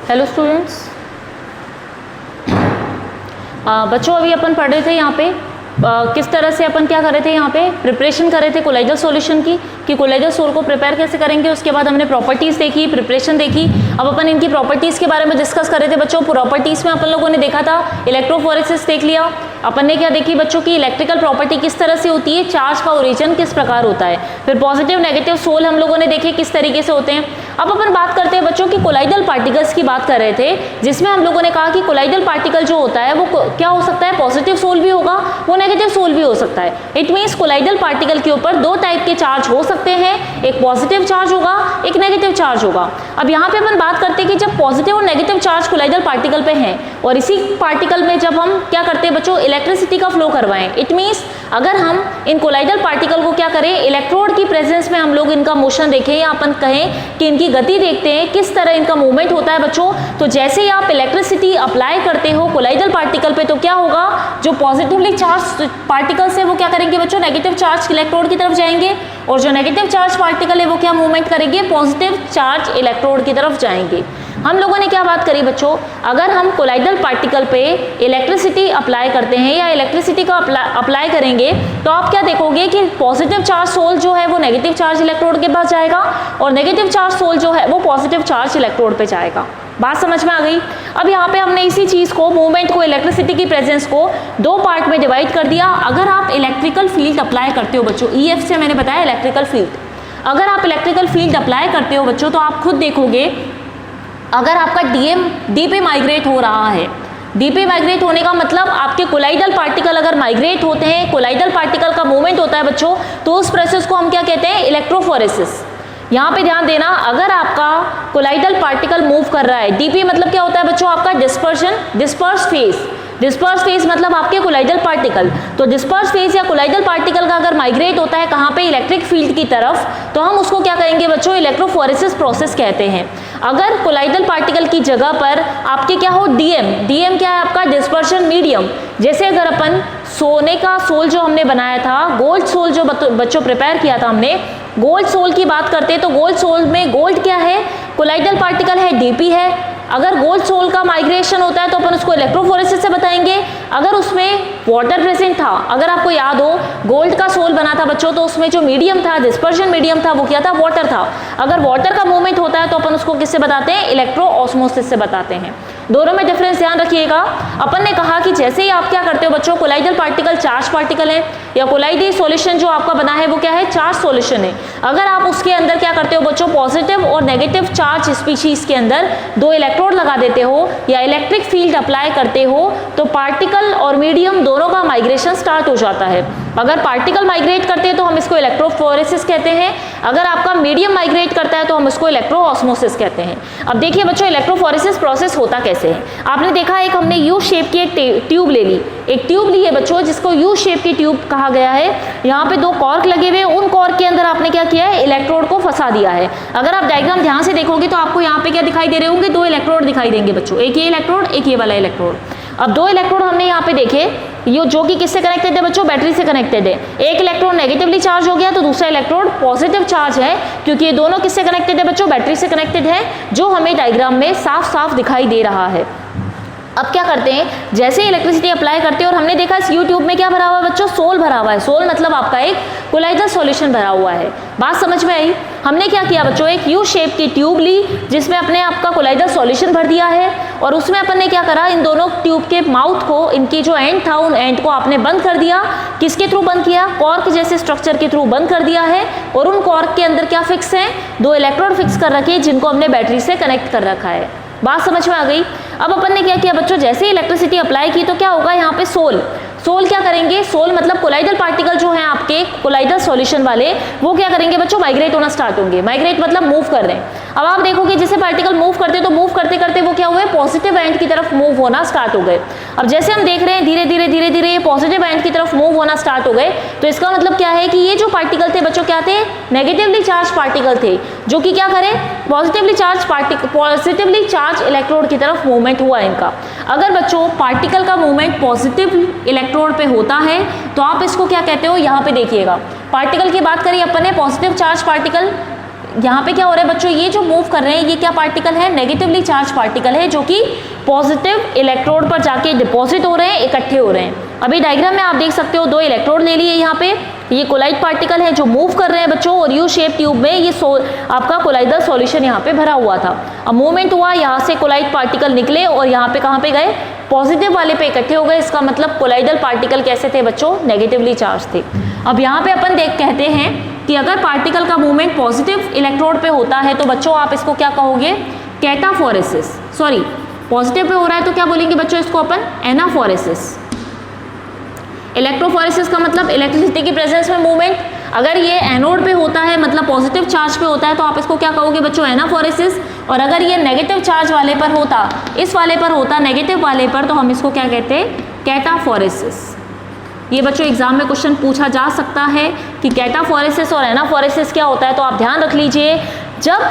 Hello students, बच्चों अभी अपन पढ़ रहे थे यहाँ पे किस तरह से अपन क्या कर रहे थे, यहाँ पे प्रिपरेशन कर रहे थे कोलाइडल सॉल्यूशन की कि कोलाइडल सोल को प्रिपेयर कैसे करेंगे। उसके बाद हमने प्रॉपर्टीज़ देखी, प्रिपरेशन देखी। अब अपन इनकी प्रॉपर्टीज़ के बारे में डिस्कस कर रहे थे बच्चों। प्रॉपर्टीज़ में अपन लोगों ने देखा था इलेक्ट्रोफोरेसिस देख लिया। अपन ने क्या देखी बच्चों की इलेक्ट्रिकल प्रॉपर्टी किस तरह से होती है, चार्ज का ओरिजिन किस प्रकार होता है। फिर पॉजिटिव नेगेटिव सोल हम लोगों ने देखे किस तरीके से होते हैं। अब अपन बात करते हैं बच्चों की कोलाइडल पार्टिकल्स की बात कर रहे थे, जिसमें हम लोगों ने कहा कि कोलाइडल पार्टिकल जो होता है वो क्या हो सकता है, पॉजिटिव सोल भी होगा, वो नेगेटिव सोल भी हो सकता है। इट मीन्स कोलाइडल पार्टिकल के ऊपर दो टाइप के चार्ज हो सकते हैं, एक पॉजिटिव चार्ज होगा, एक नेगेटिव चार्ज होगा। अब यहाँ पे अपन बात करते हैं कि जब पॉजिटिव और नेगेटिव चार्ज कोलाइडल पार्टिकल पे हैं और इसी पार्टिकल में जब हम क्या करते हैं बच्चों, इलेक्ट्रिसिटी का फ्लो करवाएं। इट मीन्स अगर हम इन कोलाइडल पार्टिकल को क्या करें, इलेक्ट्रोड की प्रेजेंस में हम लोग इनका मोशन देखें या अपन कहें कि इनकी गति देखते हैं, किस तरह इनका मूवमेंट होता है बच्चों। तो जैसे ही आप इलेक्ट्रिसिटी अप्लाई करते हो कोलाइडल पार्टिकल पे, तो क्या होगा, जो पॉजिटिवली चार्ज पार्टिकल्स है वो क्या करेंगे बच्चों, नेगेटिव चार्ज इलेक्ट्रोड की तरफ जाएंगे, और जो नेगेटिव चार्ज पार्टिकल है वो क्या मूवमेंट करेंगे, पॉजिटिव चार्ज इलेक्ट्रोड की तरफ जाएंगे। हम लोगों ने क्या बात करी बच्चों, अगर हम कोलाइडल पार्टिकल पे इलेक्ट्रिसिटी अप्लाई करते हैं या इलेक्ट्रिसिटी का अप्लाई करेंगे, तो आप क्या देखोगे कि पॉजिटिव चार्ज सोल जो है वो नेगेटिव चार्ज इलेक्ट्रोड के पास जाएगा और नेगेटिव चार्ज सोल जो है वो पॉजिटिव चार्ज इलेक्ट्रोड पे जाएगा। बात समझ में आ गई। अब यहाँ पे हमने इसी चीज़ को, मूवमेंट को, इलेक्ट्रिसिटी की प्रेजेंस को दो पार्ट में डिवाइड कर दिया। अगर आप इलेक्ट्रिकल फील्ड अप्लाई करते हो बच्चों, EF से मैंने बताया इलेक्ट्रिकल फील्ड, अगर आप इलेक्ट्रिकल फील्ड अप्लाई करते हो बच्चों, तो आप खुद देखोगे अगर आपका डी पे माइग्रेट हो रहा है, डी पे माइग्रेट होने का मतलब आपके कोलाइडल पार्टिकल अगर माइग्रेट होते हैं, कोलाइडल पार्टिकल का मूवमेंट होता है बच्चों, तो उस प्रोसेस को हम क्या कहते हैं, इलेक्ट्रोफोरेसिस। यहाँ पे ध्यान देना, अगर आपका कोलाइडल पार्टिकल मूव कर रहा है, डीपी मतलब क्या होता है बच्चों, आपका dispersion, disperse phase, disperse phase मतलब आपके कोलाइडल पार्टिकल। तो डिस्पर्स फेज या कोलाइडल पार्टिकल का अगर माइग्रेट होता है कहाँ पे, इलेक्ट्रिक फील्ड की तरफ, तो हम उसको क्या कहेंगे बच्चों, इलेक्ट्रोफोरेसिस प्रोसेस कहते हैं। अगर कोलाइडल पार्टिकल की जगह पर आपके क्या हो, डीएम क्या है आपका, डिस्पर्शन मीडियम। जैसे अगर अपन सोने का सोल जो हमने बनाया था, गोल्ड सोल जो बच्चों प्रिपेयर किया था हमने, गोल्ड सोल की बात करते हैं तो गोल्ड सोल में गोल्ड क्या है, कोलाइडल पार्टिकल है, डीपी है। अगर गोल्ड सोल का माइग्रेशन होता है तो अपन उसको इलेक्ट्रोफोरेसिस से बताएंगे। अगर उसमें वाटर प्रेजेंट था, अगर आपको याद हो गोल्ड का सोल बना था बच्चों, तो उसमें जो मीडियम था, डिस्पर्शन मीडियम था, वो क्या था, वाटर था। अगर वाटर का मूवमेंट होता है तो अपन उसको किससे बताते हैं, इलेक्ट्रो ऑस्मोसिस से बताते हैं। दोनों में डिफरेंस ध्यान रखिएगा। अपन ने कहा कि जैसे ही आप क्या करते हो बच्चों, कोलाइडल पार्टिकल चार्ज पार्टिकल है, या कोलाइडल सॉल्यूशन जो आपका बना है वो क्या है, चार्ज सॉल्यूशन है। अगर आप उसके अंदर क्या करते हो बच्चों, पॉजिटिव और नेगेटिव चार्ज स्पीशीज के अंदर दो इलेक्ट्रोड लगा देते हो या इलेक्ट्रिक फील्ड अप्लाई करते हो, तो पार्टिकल और मीडियम दोनों का माइग्रेशन स्टार्ट हो जाता है। अगर पार्टिकल माइग्रेट करते हैं तो हम इसको इलेक्ट्रोफोरेसिस कहते हैं, अगर आपका मीडियम माइग्रेट करता है तो हम इसको इलेक्ट्रो ऑस्मोसिस कहते हैं। अब देखिए बच्चों, इलेक्ट्रोफोरेसिस प्रोसेस होता कैसे है। आपने देखा एक हमने यू शेप की एक ट्यूब ले ली, एक ट्यूब ली है बच्चों जिसको यू शेप की ट्यूब कहा गया है। यहाँ पे दो कॉर्क लगे हुए, उन कॉर्क के अंदर आपने क्या किया है, इलेक्ट्रोड को फंसा दिया है। अगर आप डायग्राम ध्यान से देखोगे तो आपको यहाँ पे क्या दिखाई दे रहे होंगे, दो इलेक्ट्रोड दिखाई देंगे बच्चों, एक ये इलेक्ट्रोड, एक ये वाला इलेक्ट्रोड। अब दो इलेक्ट्रोड हमने यहाँ पे देखे, ये जो कि किससे कनेक्टेड है बच्चों, बैटरी से कनेक्टेड है। एक इलेक्ट्रोड नेगेटिवली चार्ज हो गया तो दूसरा इलेक्ट्रोड पॉजिटिव चार्ज है, क्योंकि ये दोनों किससे कनेक्टेड है बच्चों, बैटरी से कनेक्टेड है, जो हमें डायग्राम में साफ साफ दिखाई दे रहा है। अब क्या करते हैं, जैसे इलेक्ट्रिसिटी अप्लाई करते हैं, और हमने देखा इस यूट्यूब में क्या भरा हुआ है बच्चों, सोल भरा हुआ है। सोल मतलब आपका एक कोलाइडल सॉल्यूशन भरा हुआ है। बात समझ में आई। हमने क्या किया बच्चों, एक यू शेप की ट्यूब ली जिसमें अपने आपका कोलाइडल सॉल्यूशन भर दिया है, और उसमें अपन ने क्या करा, इन दोनों ट्यूब के माउथ को, इनकी जो एंड था उन एंड को आपने बंद कर दिया। किसके थ्रू बंद किया, कॉर्क जैसे स्ट्रक्चर के थ्रू बंद कर दिया है, और उन कॉर्क के अंदर क्या फिक्स है, दो इलेक्ट्रोड फिक्स कर रखे जिनको हमने बैटरी से कनेक्ट कर रखा है। बात समझ में आ गई। अब अपन ने क्या किया बच्चों, जैसे ही इलेक्ट्रिसिटी अप्लाई की तो क्या होगा, यहाँ पे सोल क्या करेंगे, सोल मतलब कोलाइडल पार्टिकल जो है आपके कोलाइडल सॉल्यूशन वाले, वो क्या करेंगे बच्चों, माइग्रेट होना स्टार्ट होंगे। माइग्रेट मतलब मूव कर रहे हैं। अब आप देखोगे जैसे पार्टिकल मूव करते तो मूव करते करते वो क्या हुए, पॉजिटिव एंड की तरफ मूव होना स्टार्ट हो गए। अब जैसे हम देख रहे हैं धीरे धीरे ये पॉजिटिव एंड की तरफ मूव होना स्टार्ट हो गए, तो इसका मतलब क्या है कि ये जो पार्टिकल थे बच्चों क्या थे, नेगेटिवली चार्ज पार्टिकल थे, जो कि क्या करें, पॉजिटिवली चार्ज इलेक्ट्रोड की तरफ मूवमेंट हुआ इनका। अगर बच्चों पार्टिकल का मूवमेंट पॉजिटिव इलेक्ट्रोड पे होता है तो आप इसको क्या कहते हो, यहाँ पे देखिएगा, पार्टिकल की बात करिए अपन ने, पॉजिटिव चार्ज पार्टिकल, यहाँ पे क्या हो रहा है बच्चों, ये जो मूव कर रहे हैं ये क्या पार्टिकल है, नेगेटिवली चार्ज पार्टिकल है, जो कि पॉजिटिव इलेक्ट्रोड पर जाके डिपॉजिट हो रहे हैं, इकट्ठे हो रहे हैं। अभी डायग्राम में आप देख सकते हो 2 इलेक्ट्रोड ले लिए यहाँ पे, ये कोलाइड पार्टिकल है जो मूव कर रहे हैं बच्चों, और यू शेप ट्यूब में ये आपका कोलाइडल सॉल्यूशन यहाँ पे भरा हुआ था। अब मूवमेंट हुआ, यहाँ से कोलाइड पार्टिकल निकले और यहाँ पे कहाँ पे गए, पॉजिटिव वाले पे इकट्ठे हो गए। इसका मतलब कोलाइडल पार्टिकल कैसे थे बच्चों, नेगेटिवली चार्ज थे। अब यहाँ पे अपन कहते हैं कि अगर पार्टिकल का मूवमेंट पॉजिटिव इलेक्ट्रोड पे होता है तो बच्चों आप इसको क्या कहोगे, कैटाफोरेसिस। सॉरी, पॉजिटिव पे हो रहा है तो क्या बोलेंगे बच्चों, इसको अपन एनाफोरेसिस। इलेक्ट्रोफोरेसिस का मतलब इलेक्ट्रिसिटी की प्रेजेंस में मूवमेंट। अगर ये एनोड पे होता है मतलब पॉजिटिव चार्ज पे होता है तो आप इसको क्या कहोगे बच्चों, एनाफोरेसिस। और अगर ये नेगेटिव चार्ज वाले पर होता, इस वाले पर होता, नेगेटिव वाले पर, तो हम इसको क्या कहते हैं, कैटाफोरेसिस। ये बच्चों एग्जाम में क्वेश्चन पूछा जा सकता है कि कैटाफोरेसिस और एनाफोरेसिस क्या होता है, तो आप ध्यान रख लीजिए। जब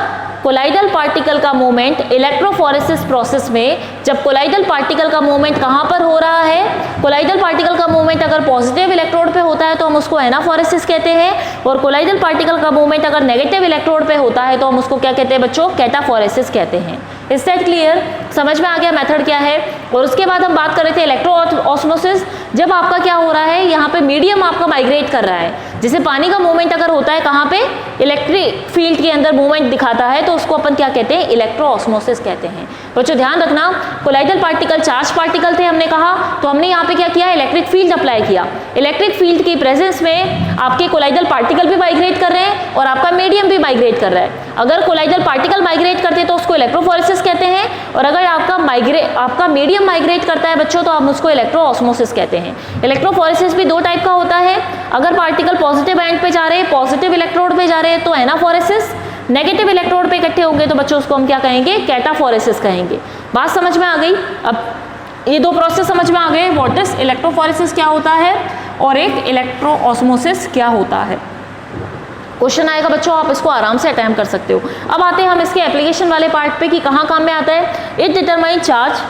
कोलाइडल पार्टिकल का मूवमेंट इलेक्ट्रोफोरेसिस प्रोसेस में, जब कोलाइडल पार्टिकल का मूवमेंट कहाँ पर हो रहा है, कोलाइडल पार्टिकल का मूवमेंट अगर पॉजिटिव इलेक्ट्रोड पे होता है तो हम उसको एनाफोरेसिस कहते हैं, और कोलाइडल पार्टिकल का मूवमेंट अगर नेगेटिव इलेक्ट्रोड पे होता है तो हम उसको क्या कहते हैं बच्चों, कैटाफोरेसिस कहते हैं। Is that clear? समझ में आ गया मेथड क्या है। और उसके बाद हम बात कर रहे थे इलेक्ट्रो ऑस्मोसिस। जब आपका क्या हो रहा है, यहाँ पे मीडियम आपका माइग्रेट कर रहा है, जैसे पानी का मूवमेंट अगर होता है कहाँ पे, इलेक्ट्रिक फील्ड के अंदर मूवमेंट दिखाता है, तो उसको अपन क्या कहते हैं, इलेक्ट्रो ऑस्मोसिस कहते हैं। बच्चों ध्यान रखना, कोलाइडल पार्टिकल चार्ज पार्टिकल थे हमने कहा, तो हमने यहाँ पे क्या किया, इलेक्ट्रिक फील्ड अप्लाई किया। इलेक्ट्रिक फील्ड की प्रेजेंस में आपके कोलाइडल पार्टिकल भी माइग्रेट कर रहे हैं और आपका मीडियम भी माइग्रेट कर रहा है। अगर कोलाइडल पार्टिकल माइग्रेट करते हैं तो उसको इलेक्ट्रोफोरेसिस कहते हैं, और अगर आपका मीडियम माइग्रेट करता है बच्चों तो हम उसको इलेक्ट्रो ऑस्मोसिस कहते हैं। इलेक्ट्रोफोरेसिस भी 2 टाइप का होता है। अगर पार्टिकल पॉजिटिव एंड पे जा रहे हैं, पॉजिटिव इलेक्ट्रोड पे जा रहे हैं तो एनाफोरेसिस, नेगेटिव इलेक्ट्रोड पे इकट्ठे होंगे तो बच्चों उसको हम क्या कहेंगे, कैटाफोरेसिस कहेंगे। बात समझ में आ गई? अब ये 2 प्रोसेस समझ में आ गए, व्हाट इज इलेक्ट्रोफोरेसिस क्या होता है और एक इलेक्ट्रो ऑस्मोसिस क्या होता है। क्वेश्चन आएगा बच्चों, आप इसको आराम से अटेम्प्ट कर सकते हो। अब आते हैं हम इसके एप्लीकेशन वाले पार्ट पे कि कहाँ काम में आता है। इट डिटरमाइन चार्ज,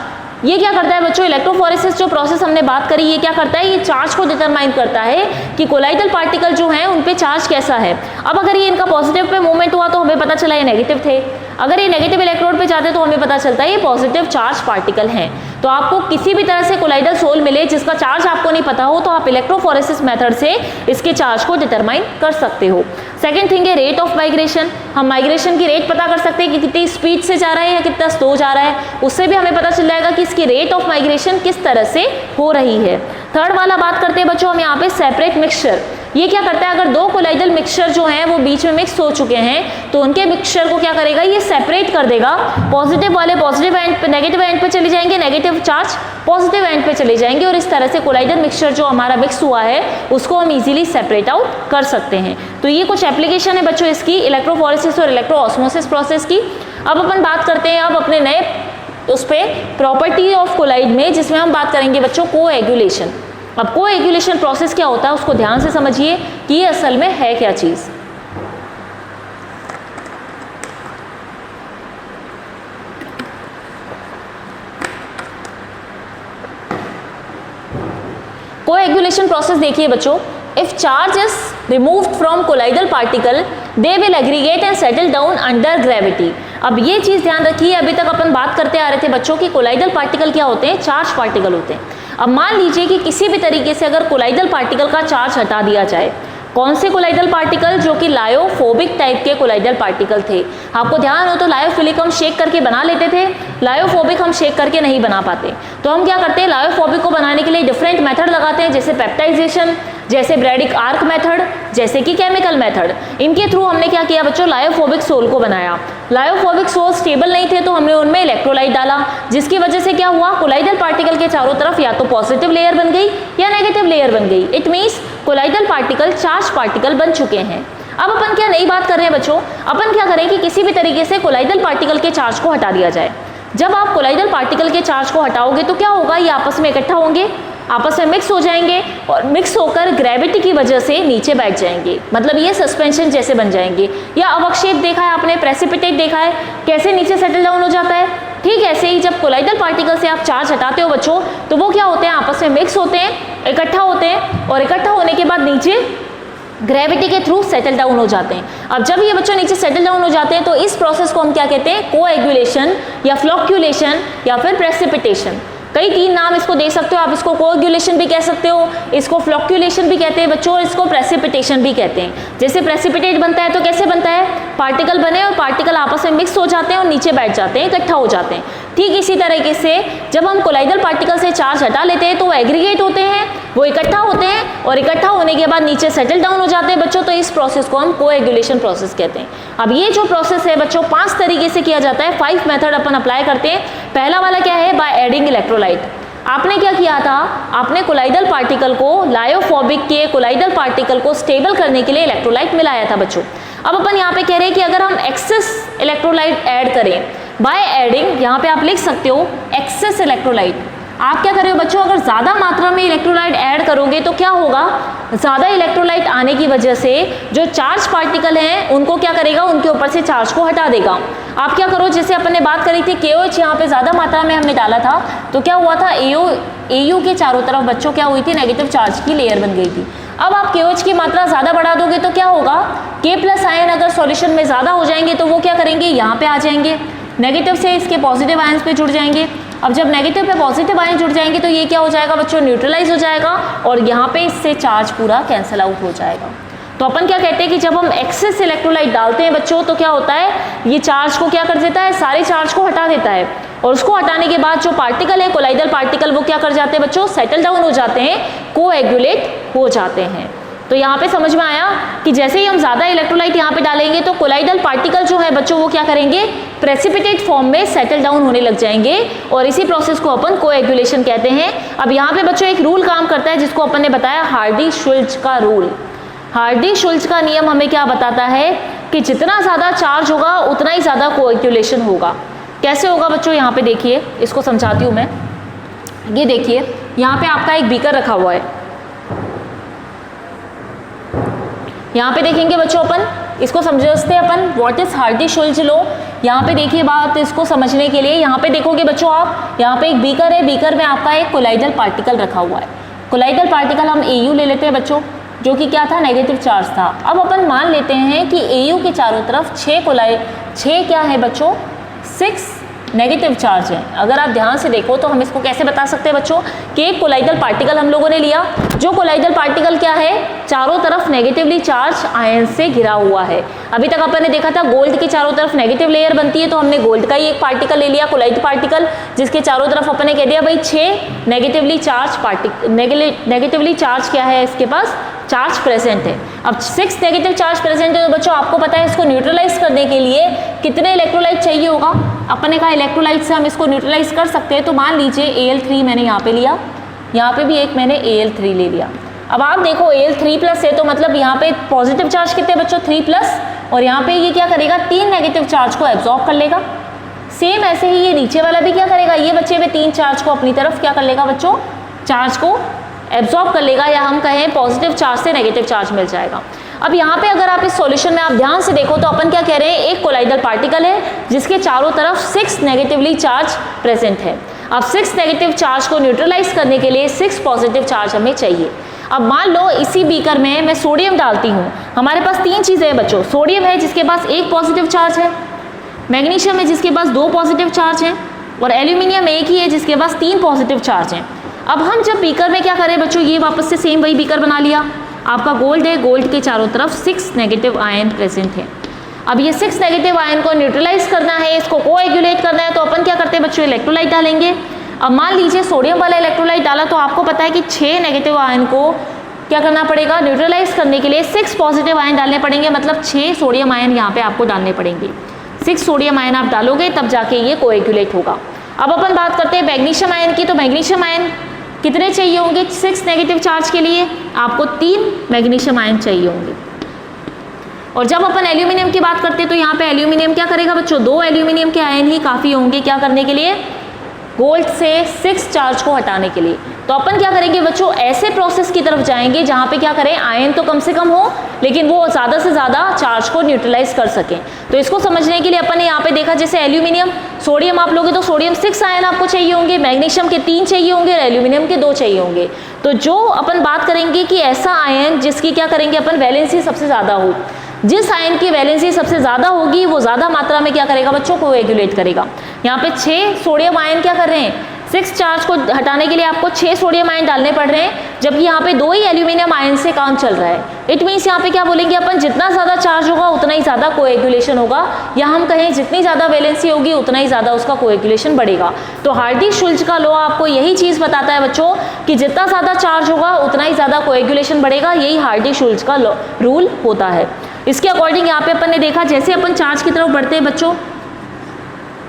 ये क्या करता है बच्चों, इलेक्ट्रोफोरेसिस जो प्रोसेस हमने बात करी, ये क्या करता है, ये चार्ज को डिटरमाइन करता है कि कोलाइडल पार्टिकल जो हैं उन पे चार्ज कैसा है। अब अगर ये इनका पॉजिटिव पे मूवमेंट हुआ तो हमें पता चला ये नेगेटिव थे, अगर ये नेगेटिव इलेक्ट्रोड पे जाते तो हमें पता चलता है ये पॉजिटिव चार्ज पार्टिकल हैं। तो आपको किसी भी तरह से कोलाइडल सोल मिले जिसका चार्ज आपको नहीं पता हो तो आप इलेक्ट्रोफोरेसिस मेथड से इसके चार्ज को डिटरमाइन कर सकते हो। सेकंड थिंग है रेट ऑफ माइग्रेशन। हम माइग्रेशन की रेट पता कर सकते हैं कि कितनी स्पीड से जा रहा है या कितना स्लो जा रहा है, उससे भी हमें पता चल जाएगा कि इसकी रेट ऑफ माइग्रेशन किस तरह से हो रही है। थर्ड वाला बात करते हैं बच्चों हम यहाँ पे सेपरेट मिक्सचर। ये क्या करता है, अगर 2 कोलाइडल मिक्सचर जो हैं वो बीच में मिक्स हो चुके हैं तो उनके मिक्सचर को क्या करेगा, ये सेपरेट कर देगा। पॉजिटिव वाले पॉजिटिव एंड पे, नेगेटिव एंड पे चले जाएंगे, नेगेटिव चार्ज पॉजिटिव एंड पे चले जाएंगे, और इस तरह से कोलाइडल मिक्सचर जो हमारा मिक्स हुआ है उसको हम इजीली सेपरेट आउट कर सकते हैं। तो ये कुछ एप्लीकेशन है बच्चों इसकी, इलेक्ट्रोफोरेसिस और इलेक्ट्रो ऑस्मोसिस प्रोसेस की। अब अपन बात करते हैं अब अपने नए उस पर प्रॉपर्टी ऑफ कोलाइड में, जिसमें हम बात करेंगे बच्चों कोएगुलेशन। अब कोएगुलेशन प्रोसेस क्या होता है उसको ध्यान से समझिए कि ये असल में है क्या चीज। कोएगुलेशन प्रोसेस देखिए बच्चों, if charge is removed from colloidal particle they will aggregate and settle down under gravity. अब ये चीज ध्यान रखिए, अभी तक अपन बात करते आ रहे थे बच्चों की कोलाइडल पार्टिकल क्या होते हैं, चार्ज पार्टिकल होते हैं। अब मान लीजिए कि किसी भी तरीके से अगर कोलाइडल पार्टिकल का चार्ज हटा दिया जाए, कौन से कोलाइडल पार्टिकल, जो कि लायोफोबिक टाइप के कोलाइडल पार्टिकल थे। आपको ध्यान हो तो लायोफिलिक हम शेक करके बना लेते थे, लायोफोबिक हम शेक करके नहीं बना पाते। तो हम क्या करते हैं, लायोफोबिक को बनाने के लिए डिफरेंट मेथड लगाते हैं, जैसे पेप्टाइजेशन, जैसे ब्रैडिक आर्क मेथड, जैसे कि केमिकल मेथड। इनके थ्रू हमने क्या किया बच्चों, लायोफोबिक सोल को बनाया। लायोफोबिक सोल स्टेबल नहीं थे तो हमने उनमें इलेक्ट्रोलाइट डाला, जिसकी वजह से क्या हुआ, कोलाइडल पार्टिकल के चारों तरफ या तो पॉजिटिव लेयर बन गई या नेगेटिव लेयर बन गई। It means colloidal particle charge particle बन चुके हैं। अब अपन क्या नई बात कर रहे हैं बच्चों, अपन क्या करें कि किसी भी तरीके से कोलाइडल पार्टिकल के चार्ज को हटा दिया जाए। जब आप कोलाइडल पार्टिकल के चार्ज को हटाओगे तो क्या होगा, ये आपस में इकट्ठा होंगे, आपस में मिक्स हो जाएंगे और मिक्स होकर ग्रेविटी की वजह से नीचे बैठ जाएंगे, मतलब ये सस्पेंशन जैसे बन जाएंगे। या अवक्षेप देखा है आपने, प्रेसिपिटेट देखा है, कैसे नीचे सेटल डाउन हो जाता है। ठीक ऐसे ही जब कोलाइडल पार्टिकल से आप चार्ज हटाते हो बच्चों तो वो क्या होते हैं, आपस में मिक्स होते हैं, इकट्ठा होते हैं, और इकट्ठा होने के बाद नीचे ग्रेविटी के थ्रू सेटल डाउन हो जाते हैं। अब जब ये बच्चों नीचे सेटल डाउन हो जाते हैं तो इस प्रोसेस को हम क्या कहते हैं, कोएगुलेशन या फ्लोक्यूलेशन या फिर प्रेसिपिटेशन। कई 3 नाम इसको दे सकते हो आप, इसको कोएगुलेशन भी कह सकते हो, इसको फ्लोक्यूलेशन भी कहते हैं बच्चों, और इसको प्रेसिपिटेशन भी कहते हैं। जैसे प्रेसिपिटेट बनता है तो कैसे बनता है, पार्टिकल बने और पार्टिकल आपस में मिक्स हो जाते हैं और नीचे बैठ जाते हैं, इकट्ठा हो जाते हैं। ठीक इसी तरीके से जब हम कोलाइडल पार्टिकल से चार्ज हटा लेते हैं तो वो एग्रीगेट होते हैं, वो इकट्ठा होते हैं और इकट्ठा होने के बाद नीचे सेटल डाउन हो जाते हैं बच्चों। तो इस प्रोसेस को हम कोएगुलेशन प्रोसेस कहते हैं। अब ये जो प्रोसेस है बच्चों 5 तरीके से किया जाता है, 5 मेथड अपन अप्लाई करते हैं। पहला वाला क्या है, बाय एडिंग इलेक्ट्रोलाइट। आपने क्या किया था, आपने कोलाइडल पार्टिकल को, लायोफोबिक के कोलाइडल पार्टिकल को स्टेबल करने के लिए इलेक्ट्रोलाइट मिलाया था बच्चों। अब अपन यहाँ पे कह रहे हैं कि अगर हम एक्सेस इलेक्ट्रोलाइट ऐड करें, बाय एडिंग, यहाँ पे आप लिख सकते हो एक्सेस इलेक्ट्रोलाइट। आप क्या कर रहे हो बच्चों, अगर ज़्यादा मात्रा में इलेक्ट्रोलाइट ऐड करोगे तो क्या होगा, ज़्यादा इलेक्ट्रोलाइट आने की वजह से जो चार्ज पार्टिकल हैं उनको क्या करेगा, उनके ऊपर से चार्ज को हटा देगा। आप क्या करो, जैसे अपन ने बात करी थी KOH यहाँ पे ज़्यादा मात्रा में हमने डाला था तो क्या हुआ था, AU के चारों तरफ बच्चों क्या हुई थी, नेगेटिव चार्ज की लेयर बन गई थी। अब आप KOH की मात्रा ज़्यादा बढ़ा दोगे तो क्या होगा, K+ आयन अगर सॉल्यूशन में ज़्यादा हो जाएंगे तो वो क्या करेंगे, यहाँ पे आ जाएंगे, नेगेटिव से इसके पॉजिटिव आयंस पे जुड़ जाएंगे। अब जब नेगेटिव पे पॉजिटिव आयन जुड़ जाएंगे तो ये क्या हो जाएगा बच्चों, न्यूट्रलाइज हो जाएगा और यहाँ पे इससे चार्ज पूरा कैंसिल आउट हो जाएगा। तो अपन क्या कहते हैं कि जब हम एक्सेस इलेक्ट्रोलाइट डालते हैं बच्चों तो क्या होता है, ये चार्ज को क्या कर देता है, सारे चार्ज को हटा देता है और उसको हटाने के बाद जो पार्टिकल है कोलाइडल पार्टिकल वो क्या कर जाते हैं बच्चों, सेटल डाउन हो जाते हैं, कोएगुलेट हो जाते हैं। तो यहाँ पे समझ में आया कि जैसे ही हम ज़्यादा इलेक्ट्रोलाइट यहाँ पे डालेंगे तो कोलाइडल पार्टिकल जो है बच्चों वो क्या करेंगे, प्रेसिपिटेट फॉर्म में सेटल डाउन होने लग जाएंगे और इसी प्रोसेस को अपन कोएगुलेशन कहते हैं। अब यहाँ पे बच्चों एक रूल काम करता है जिसको अपन ने बताया हार्डी-शुल्ज का रूल। हार्डी-शुल्ज का नियम हमें क्या बताता है कि जितना ज़्यादा चार्ज होगा उतना ही ज़्यादा कोएगुलेशन होगा। कैसे होगा बच्चों, यहाँ पे देखिए, इसको समझाती हूँ मैं। ये देखिए यहाँ पे आपका एक बीकर रखा हुआ है, यहाँ पे देखेंगे बच्चों अपन इसको समझते हैं अपन, व्हाट इज हार्डी-शुल्ज लॉ। यहाँ पे देखिए बात इसको समझने के लिए, यहाँ पे देखोगे बच्चों आप, यहाँ पे एक बीकर है, बीकर में आपका एक कोलाइडल पार्टिकल रखा हुआ है। कोलाइडल पार्टिकल हम AU ले लेते हैं बच्चों, जो कि क्या था, नेगेटिव चार्ज था। अब अपन मान लेते हैं कि AU के चारों तरफ 6 क्या है बच्चों, 6 नेगेटिव चार्ज है। अगर आप ध्यान से देखो तो हम इसको कैसे बता सकते हैं बच्चों कि एक कोलाइडल पार्टिकल हम लोगों ने लिया, जो कोलाइडल पार्टिकल क्या है, चारों तरफ नेगेटिवली चार्ज आयन से घिरा हुआ है। अभी तक अपन ने देखा था गोल्ड के चारों तरफ नेगेटिव लेयर बनती है तो हमने गोल्ड का ही एक पार्टिकल ले लिया, कोलाइड पार्टिकल, जिसके चारों तरफ अपन ने कह दिया भाई 6 नेगेटिवली चार्ज क्या है, इसके पास चार्ज प्रेजेंट है। अब 6 नेगेटिव चार्ज प्रेजेंट है तो बच्चों आपको पता है इसको न्यूट्रलाइज करने के लिए कितने इलेक्ट्रोलाइट चाहिए होगा। अपन ने कहा इलेक्ट्रोलाइट से हम इसको न्यूट्रलाइज कर सकते हैं, तो मान लीजिए Al3 मैंने यहाँ पे लिया, यहाँ पे भी एक मैंने Al3 ले लिया। अब आप देखो Al3+ है तो मतलब यहाँ पे पॉजिटिव चार्ज कितने बच्चों, 3+, और यहाँ पे ये क्या करेगा, 3 नेगेटिव चार्ज को एब्जॉर्ब कर लेगा। सेम ऐसे ही ये नीचे वाला भी क्या करेगा, ये बच्चे हुए 3 चार्ज को अपनी तरफ क्या कर लेगा बच्चों, चार्ज को एब्जॉर्ब कर लेगा, या हम कहें पॉजिटिव चार्ज से नेगेटिव चार्ज मिल जाएगा। अब यहाँ पे अगर आप इस सॉल्यूशन में आप ध्यान से देखो तो अपन क्या कह रहे हैं, एक कोलाइडल पार्टिकल है जिसके चारों तरफ 6 नेगेटिवली चार्ज प्रेजेंट है। अब 6 नेगेटिव चार्ज को न्यूट्रलाइज करने के लिए 6 पॉजिटिव चार्ज हमें चाहिए। अब मान लो इसी बीकर में मैं सोडियम डालती हूँ, हमारे पास 3 चीज़ें हैं बच्चों, सोडियम है जिसके पास 1 पॉजिटिव चार्ज है, मैग्नीशियम है जिसके पास 2 पॉजिटिव चार्ज हैं, और एल्यूमिनियम एक ही है जिसके पास 3 पॉजिटिव चार्ज हैं। अब हम जब बीकर में क्या करें बच्चों, ये वापस से सेम वही बीकर बना लिया, आपका गोल्ड है, गोल्ड के चारों तरफ 6 नेगेटिव आयन प्रेजेंट है। अब ये 6 नेगेटिव आयन को न्यूट्रलाइज करना है, इसको कोएगुलेट करना है, तो अपन क्या करते हैं बच्चों, इलेक्ट्रोलाइट डालेंगे। अब मान लीजिए सोडियम वाला इलेक्ट्रोलाइट डाला तो आपको पता है कि 6 नेगेटिव आयन को क्या करना पड़ेगा, न्यूट्रलाइज करने के लिए 6 पॉजिटिव आयन डालने पड़ेंगे, मतलब 6 सोडियम आयन यहाँ पे आपको डालने पड़ेंगे। 6 सोडियम आयन आप डालोगे तब जाके ये कोएगुलेट होगा। अब अपन बात करते हैं मैग्नीशियम आयन की, तो मैग्नीशियम आयन कितने चाहिए होंगे, 6 नेगेटिव चार्ज के लिए आपको 3 मैग्नीशियम आयन चाहिए होंगे। और जब अपन एल्यूमिनियम की बात करते हैं तो यहाँ पे एल्यूमिनियम क्या करेगा बच्चों, 2 एल्यूमिनियम के आयन ही काफ़ी होंगे क्या करने के लिए, गोल्ड से 6 चार्ज को हटाने के लिए। तो अपन क्या करेंगे बच्चों, ऐसे प्रोसेस की तरफ जाएंगे जहाँ पे क्या करें, आयन तो कम से कम हो लेकिन वो ज़्यादा से ज़्यादा चार्ज को न्यूट्रलाइज कर सकें। तो इसको समझने के लिए अपन ने यहाँ पे देखा, जैसे एल्यूमिनियम, सोडियम आप लोगे तो सोडियम 6 आयन आपको चाहिए होंगे, मैग्नीशियम के 3 चाहिए होंगे और एल्यूमिनियम के 2 चाहिए होंगे। तो जो अपन बात करेंगे कि ऐसा आयन जिसकी क्या करेंगे अपन वैलेंसी सबसे ज़्यादा हो, जिस आयन की वैलेंसी सबसे ज़्यादा होगी वो ज़्यादा मात्रा में क्या करेगा बच्चों, कोएगुलेट करेगा। यहाँ पे 6 सोडियम आयन क्या कर रहे हैं, 6 चार्ज को हटाने के लिए आपको 6 सोडियम आयन डालने पड़ रहे हैं, जबकि यहाँ पे 2 ही एल्यूमिनियम आयन से काम चल रहा है। इट मीन्स यहाँ पे क्या बोलेंगे अपन, जितना ज़्यादा चार्ज होगा उतना ही ज़्यादा कोएगुलेशन होगा, या हम कहें जितनी ज़्यादा वैलेंसी होगी उतना ही ज़्यादा उसका कोएगुलेशन बढ़ेगा। तो हार्डी-शुल्ज का लॉ आपको यही चीज़ बताता है बच्चों कि जितना ज़्यादा चार्ज होगा उतना ही ज़्यादा कोएगुलेशन बढ़ेगा, यही हार्डी-शुल्ज का रूल होता है। इसके अकॉर्डिंग यहाँ पे अपन ने देखा जैसे अपन चार्ज की तरफ बढ़ते हैं बच्चों,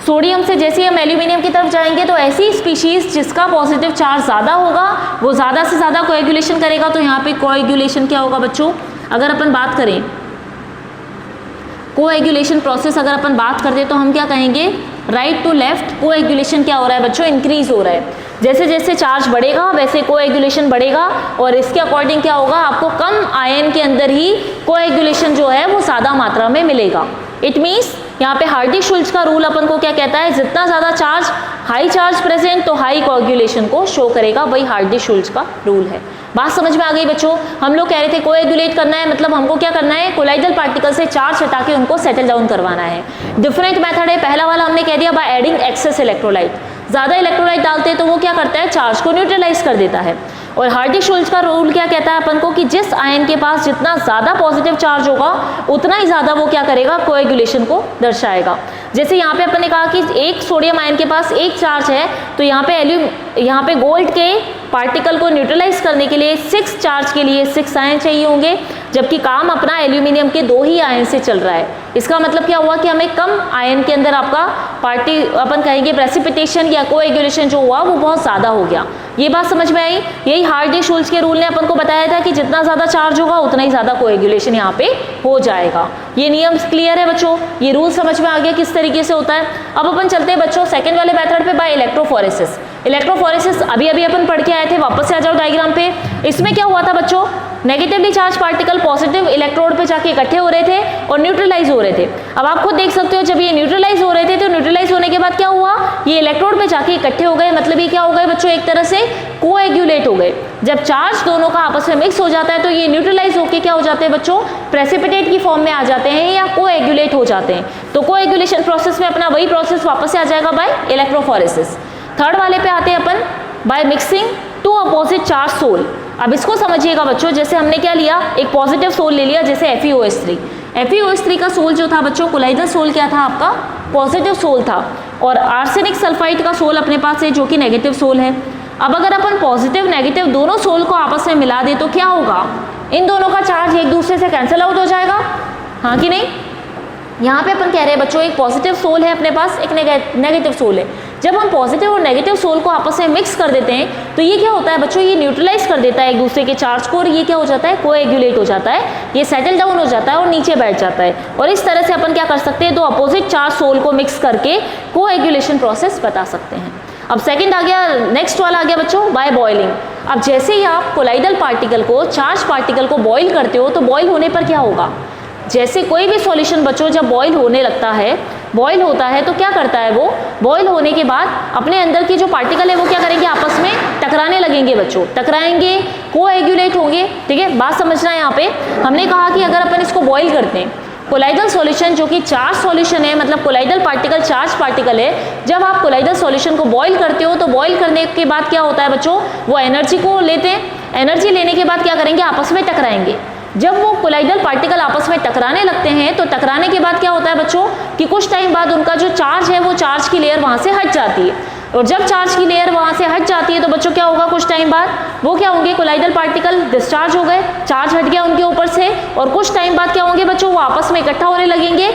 सोडियम से जैसे हम एल्यूमिनियम की तरफ जाएंगे तो ऐसी स्पीशीज जिसका पॉजिटिव चार्ज ज़्यादा होगा वो ज़्यादा से ज़्यादा कोएगुलेशन करेगा। तो यहाँ पे कोएगुलेशन क्या होगा बच्चों, अगर अपन बात करें कोएगुलेशन प्रोसेस अगर अपन बात करते हैं तो हम क्या कहेंगे, राइट टू लेफ्ट कोएगुलेशन क्या हो रहा है बच्चों, इंक्रीज हो रहा है। जैसे जैसे चार्ज बढ़ेगा वैसे कोएगुलेशन बढ़ेगा, और इसके अकॉर्डिंग क्या होगा, आपको कम आयन के अंदर ही कोएगुलेशन जो है वो ज़्यादा मात्रा में मिलेगा। इट मीन्स यहाँ पे हार्डी-शुल्ज का रूल अपन को क्या कहता है, जितना ज़्यादा चार्ज, हाई चार्ज प्रेजेंट तो हाई कोएगुलेशन को शो करेगा, वही हार्डी-शुल्ज का रूल है। बात समझ में आ गई बच्चों। हम लोग कह रहे थे कोएगुलेट करना है, मतलब हमको क्या करना है, कोलाइडल पार्टिकल से चार्ज हटा के उनको सेटल डाउन करवाना है। डिफरेंट मेथड है। पहला वाला हमने कह दिया बाय एडिंग एक्सेस इलेक्ट्रोलाइट, ज़्यादा इलेक्ट्रोलाइट डालते हैं तो वो क्या करता है, चार्ज को न्यूट्रलाइज कर देता है। और हार्डी-शुल्ज का रूल क्या कहता है अपन को कि जिस आयन के पास जितना ज़्यादा पॉजिटिव चार्ज होगा उतना ही ज़्यादा वो क्या करेगा, कोएगुलेशन को दर्शाएगा। जैसे यहाँ पे अपन ने कहा कि एक सोडियम आयन के पास 1 चार्ज है, तो यहाँ पे गोल्ड के पार्टिकल को न्यूट्रलाइज करने के लिए 6 चार्ज के लिए 6 आयन चाहिए होंगे, जबकि काम अपना एल्यूमिनियम के 2 ही आयन से चल रहा है। इसका मतलब क्या हुआ कि हमें कम आयन के अंदर आपका अपन कहेंगे प्रेसिपिटेशन या कोएगुलेशन जो हुआ वो बहुत ज़्यादा हो गया। ये बात समझ में आई। यही हार्डी-शुल्ज के रूल ने अपन को बताया था कि जितना ज़्यादा चार्ज होगा उतना ही ज़्यादा कोएगुलेशन यहाँ पे हो जाएगा। ये नियम क्लियर है बच्चों, ये रूल समझ में आ गया किस तरीके से होता है। अब अपन चलते हैं बच्चों सेकंड वाले मेथड पे, बाय इलेक्ट्रोफोरेसिस। इलेक्ट्रोफोरेसिस अभी अपन पढ़ के आए थे, वापस से आ जाओ डायग्राम पे। इसमें क्या हुआ था बच्चों, negatively charge particle positive electrode पे जाके इकट्ठे हो रहे थे और न्यूट्रलाइज हो रहे थे। अब आप खुद देख सकते हो जब ये न्यूट्रलाइज हो रहे थे तो न्यूट्रलाइज होने के बाद क्या हुआ, ये इलेक्ट्रोड पे जाके इकट्ठे हो गए, मतलब ये क्या हो गए बच्चों, एक तरह से कोएगुलेट हो गए। जब चार्ज दोनों का आपस में मिक्स हो जाता है तो ये न्यूट्रलाइज होके क्या हो जाते हैं बच्चों, प्रेसिपिटेट की फॉर्म में आ जाते हैं या कोएगुलेट हो जाते हैं। तो कोएगुलेशन प्रोसेस में अपना वही प्रोसेस वापस से आ जाएगा बाय इलेक्ट्रोफोरेसिस। थर्ड वाले पे आते हैं अपन, by mixing 2 opposite charge sol. अब इसको समझिएगा बच्चों, जैसे हमने क्या लिया, एक पॉजिटिव सोल ले लिया जैसे FeOH3। FeOH3 का सोल जो था बच्चों, कोलाइडल सोल क्या था आपका, पॉजिटिव सोल था, और आर्सेनिक सल्फाइड का सोल अपने पास है जो कि नेगेटिव सोल है। अब अगर अपन पॉजिटिव नेगेटिव दोनों सोल को आपस में मिला दे तो क्या होगा, इन दोनों का चार्ज एक दूसरे से कैंसिल आउट हो जाएगा, हाँ कि नहीं। यहाँ पे अपन कह रहे हैं बच्चों एक पॉजिटिव सोल है अपने पास, एक नेगेटिव सोल है। जब हम पॉजिटिव और नेगेटिव सोल को आपस में मिक्स कर देते हैं तो ये क्या होता है बच्चों, ये न्यूट्रलाइज कर देता है एक दूसरे के चार्ज को, और ये क्या हो जाता है, कोएगुलेट हो जाता है, ये सेटल डाउन हो जाता है और नीचे बैठ जाता है। और इस तरह से अपन क्या कर सकते हैं, 2 अपोजिट चार्ज सोल को मिक्स करके कोएगुलेशन प्रोसेस बता सकते हैं। अब सेकंड आ गया, नेक्स्ट वाला आ गया बच्चों बाय बॉइलिंग। अब जैसे ही आप कोलाइडल पार्टिकल को, चार्ज पार्टिकल को बॉईल करते हो तो बॉईल होने पर क्या होगा, जैसे कोई भी सॉल्यूशन बच्चों जब बॉईल होने लगता है, बॉईल होता है तो क्या करता है वो, बॉईल होने के बाद अपने अंदर की जो पार्टिकल है वो क्या करेंगे, आपस में टकराने लगेंगे बच्चों, टकराएंगे, कोएगुलेट होंगे। ठीक है, बात समझना है। यहाँ पे हमने कहा कि अगर अपन इसको बॉईल करते हैं, कोलाइडल सॉल्यूशन जो कि चार्ज सॉल्यूशन है, मतलब कोलाइडल पार्टिकल चार्ज पार्टिकल है, जब आप कोलाइडल सॉल्यूशन को बॉईल करते हो तो बॉईल करने के बाद क्या होता है बच्चों, वो एनर्जी को लेते हैं, एनर्जी लेने के बाद क्या करेंगे, आपस में टकराएंगे। जब वो कोलाइडल पार्टिकल आपस में टकराने लगते हैं तो टकराने के बाद क्या होता है बच्चों कि कुछ टाइम बाद उनका जो चार्ज है वो चार्ज की लेयर वहाँ से हट जाती है, और जब चार्ज की लेयर वहाँ से हट जाती है तो बच्चों क्या होगा, कुछ टाइम बाद वो क्या होंगे, कोलाइडल पार्टिकल डिस्चार्ज हो गए, चार्ज हट गया उनके ऊपर से, और कुछ टाइम बाद क्या होंगे बच्चों, वो आपस में इकट्ठा होने लगेंगे,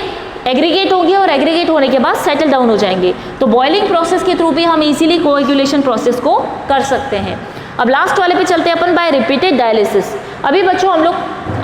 एग्रीगेट होंगे, और एग्रीगेट होने के बाद सेटल डाउन हो जाएंगे। तो बॉइलिंग प्रोसेस के थ्रू भी हम इजीली कोएगुलेशन प्रोसेस को कर सकते हैं। अब लास्ट वाले पे चलते हैं अपन, बाय रिपीटेड डायलिसिस। अभी बच्चों हम लोग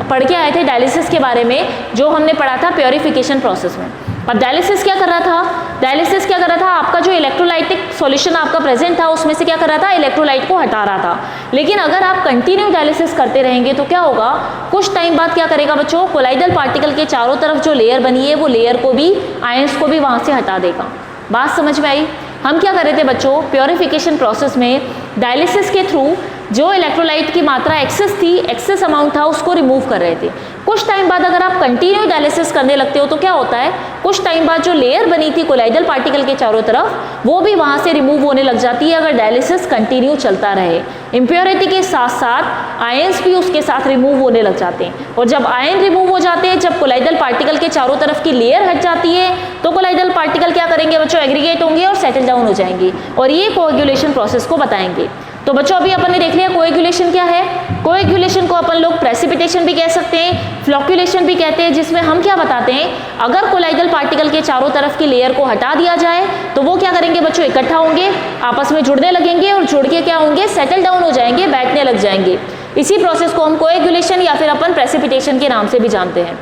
पढ़ के आए थे डायलिसिस के बारे में, जो हमने पढ़ा था प्योरिफिकेशन प्रोसेस में। अब डायलिसिस क्या कर रहा था, डायलिसिस क्या कर रहा था, आपका जो इलेक्ट्रोलाइटिक सॉल्यूशन आपका प्रेजेंट था उसमें से क्या कर रहा था, इलेक्ट्रोलाइट को हटा रहा था। लेकिन अगर आप कंटिन्यू डायलिसिस करते रहेंगे तो क्या होगा, कुछ टाइम बाद क्या करेगा बच्चों, कोलाइडल पार्टिकल के चारों तरफ जो लेयर बनी है वो लेयर को भी, आयंस को भी वहाँ से हटा देगा। बात समझ में आई। हम क्या कर रहे थे बच्चों, प्योरिफिकेशन प्रोसेस में डायलिसिस के थ्रू जो इलेक्ट्रोलाइट की मात्रा एक्सेस थी, एक्सेस अमाउंट था, उसको रिमूव कर रहे थे। कुछ टाइम बाद अगर आप कंटिन्यू डायलिसिस करने लगते हो तो क्या होता है, कुछ टाइम बाद जो लेयर बनी थी कोलाइडल पार्टिकल के चारों तरफ वो भी वहाँ से रिमूव होने लग जाती है अगर डायलिसिस कंटिन्यू चलता रहे। इम्प्योरिटी के साथ साथ आयंस भी उसके साथ रिमूव होने लग जाते हैं, और जब आयन रिमूव हो जाते हैं, जब कोलाइडल पार्टिकल के चारों तरफ की लेयर हट जाती है तो कोलाइडल पार्टिकल क्या करेंगे बच्चों, एग्रीगेट होंगे और सेटल डाउन हो जाएंगे, और ये कोएगुलेशन प्रोसेस को बताएंगे। तो बच्चों अभी अपन ने देख लिया कोएगुलेशन क्या है। कोएगुलेशन को अपन लोग प्रेसिपिटेशन भी कह सकते हैं, फ्लोक्यूलेशन भी कहते हैं, जिसमें हम क्या बताते हैं, अगर कोलाइडल पार्टिकल के चारों तरफ की लेयर को हटा दिया जाए तो वो क्या करेंगे बच्चों, इकट्ठा होंगे, आपस में जुड़ने लगेंगे और जुड़ के क्या होंगे, सेटल डाउन हो जाएंगे, बैठने लग जाएंगे। इसी प्रोसेस को हम कोएगुलेशन या फिर अपन प्रेसिपिटेशन के नाम से भी जानते हैं।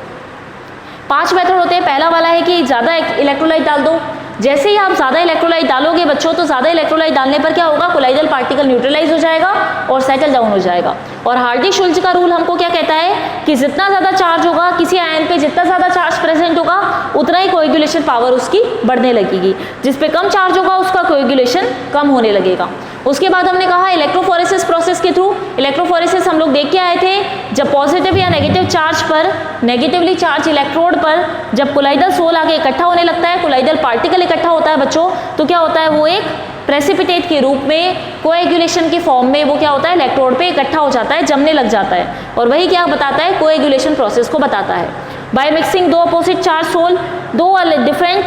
5 मेथड होते हैं। पहला वाला है कि ज़्यादा इलेक्ट्रोलाइट डाल दो। जैसे ही आप ज़्यादा इलेक्ट्रोलाइट डालोगे बच्चों, तो ज़्यादा इलेक्ट्रोलाइट डालने पर क्या होगा, कोलाइडल पार्टिकल न्यूट्रलाइज हो जाएगा और सेटल डाउन हो जाएगा। और हार्डी-शुल्ज़ का रूल हमको क्या कहता है कि जितना ज़्यादा चार्ज होगा किसी आयन पे, जितना ज़्यादा चार्ज प्रेजेंट होगा उतना ही कोएगुलेशन पावर उसकी बढ़ने लगेगी, जिस पे कम चार्ज होगा उसका कोएगुलेशन कम होने लगेगा। उसके बाद हमने कहा इलेक्ट्रोफोरेसिस प्रोसेस के थ्रू, इलेक्ट्रोफोरेसिस हम लोग देख के आए थे, जब पॉजिटिव या नेगेटिव चार्ज पर, नेगेटिवली चार्ज इलेक्ट्रोड पर जब कोलाइडल सोल आगे इकट्ठा होने लगता है, कोलाइडल पार्टिकल इकट्ठा होता है बच्चों, तो क्या होता है, वो एक प्रेसिपिटेट के रूप में कोएगुलेशन के फॉर्म में वो क्या होता है, इलेक्ट्रोड पे इकट्ठा हो जाता है, जमने लग जाता है, और वही क्या बताता है, कोएगुलेशन प्रोसेस को बताता है। By mixing 2 opposite charge sol, 2 different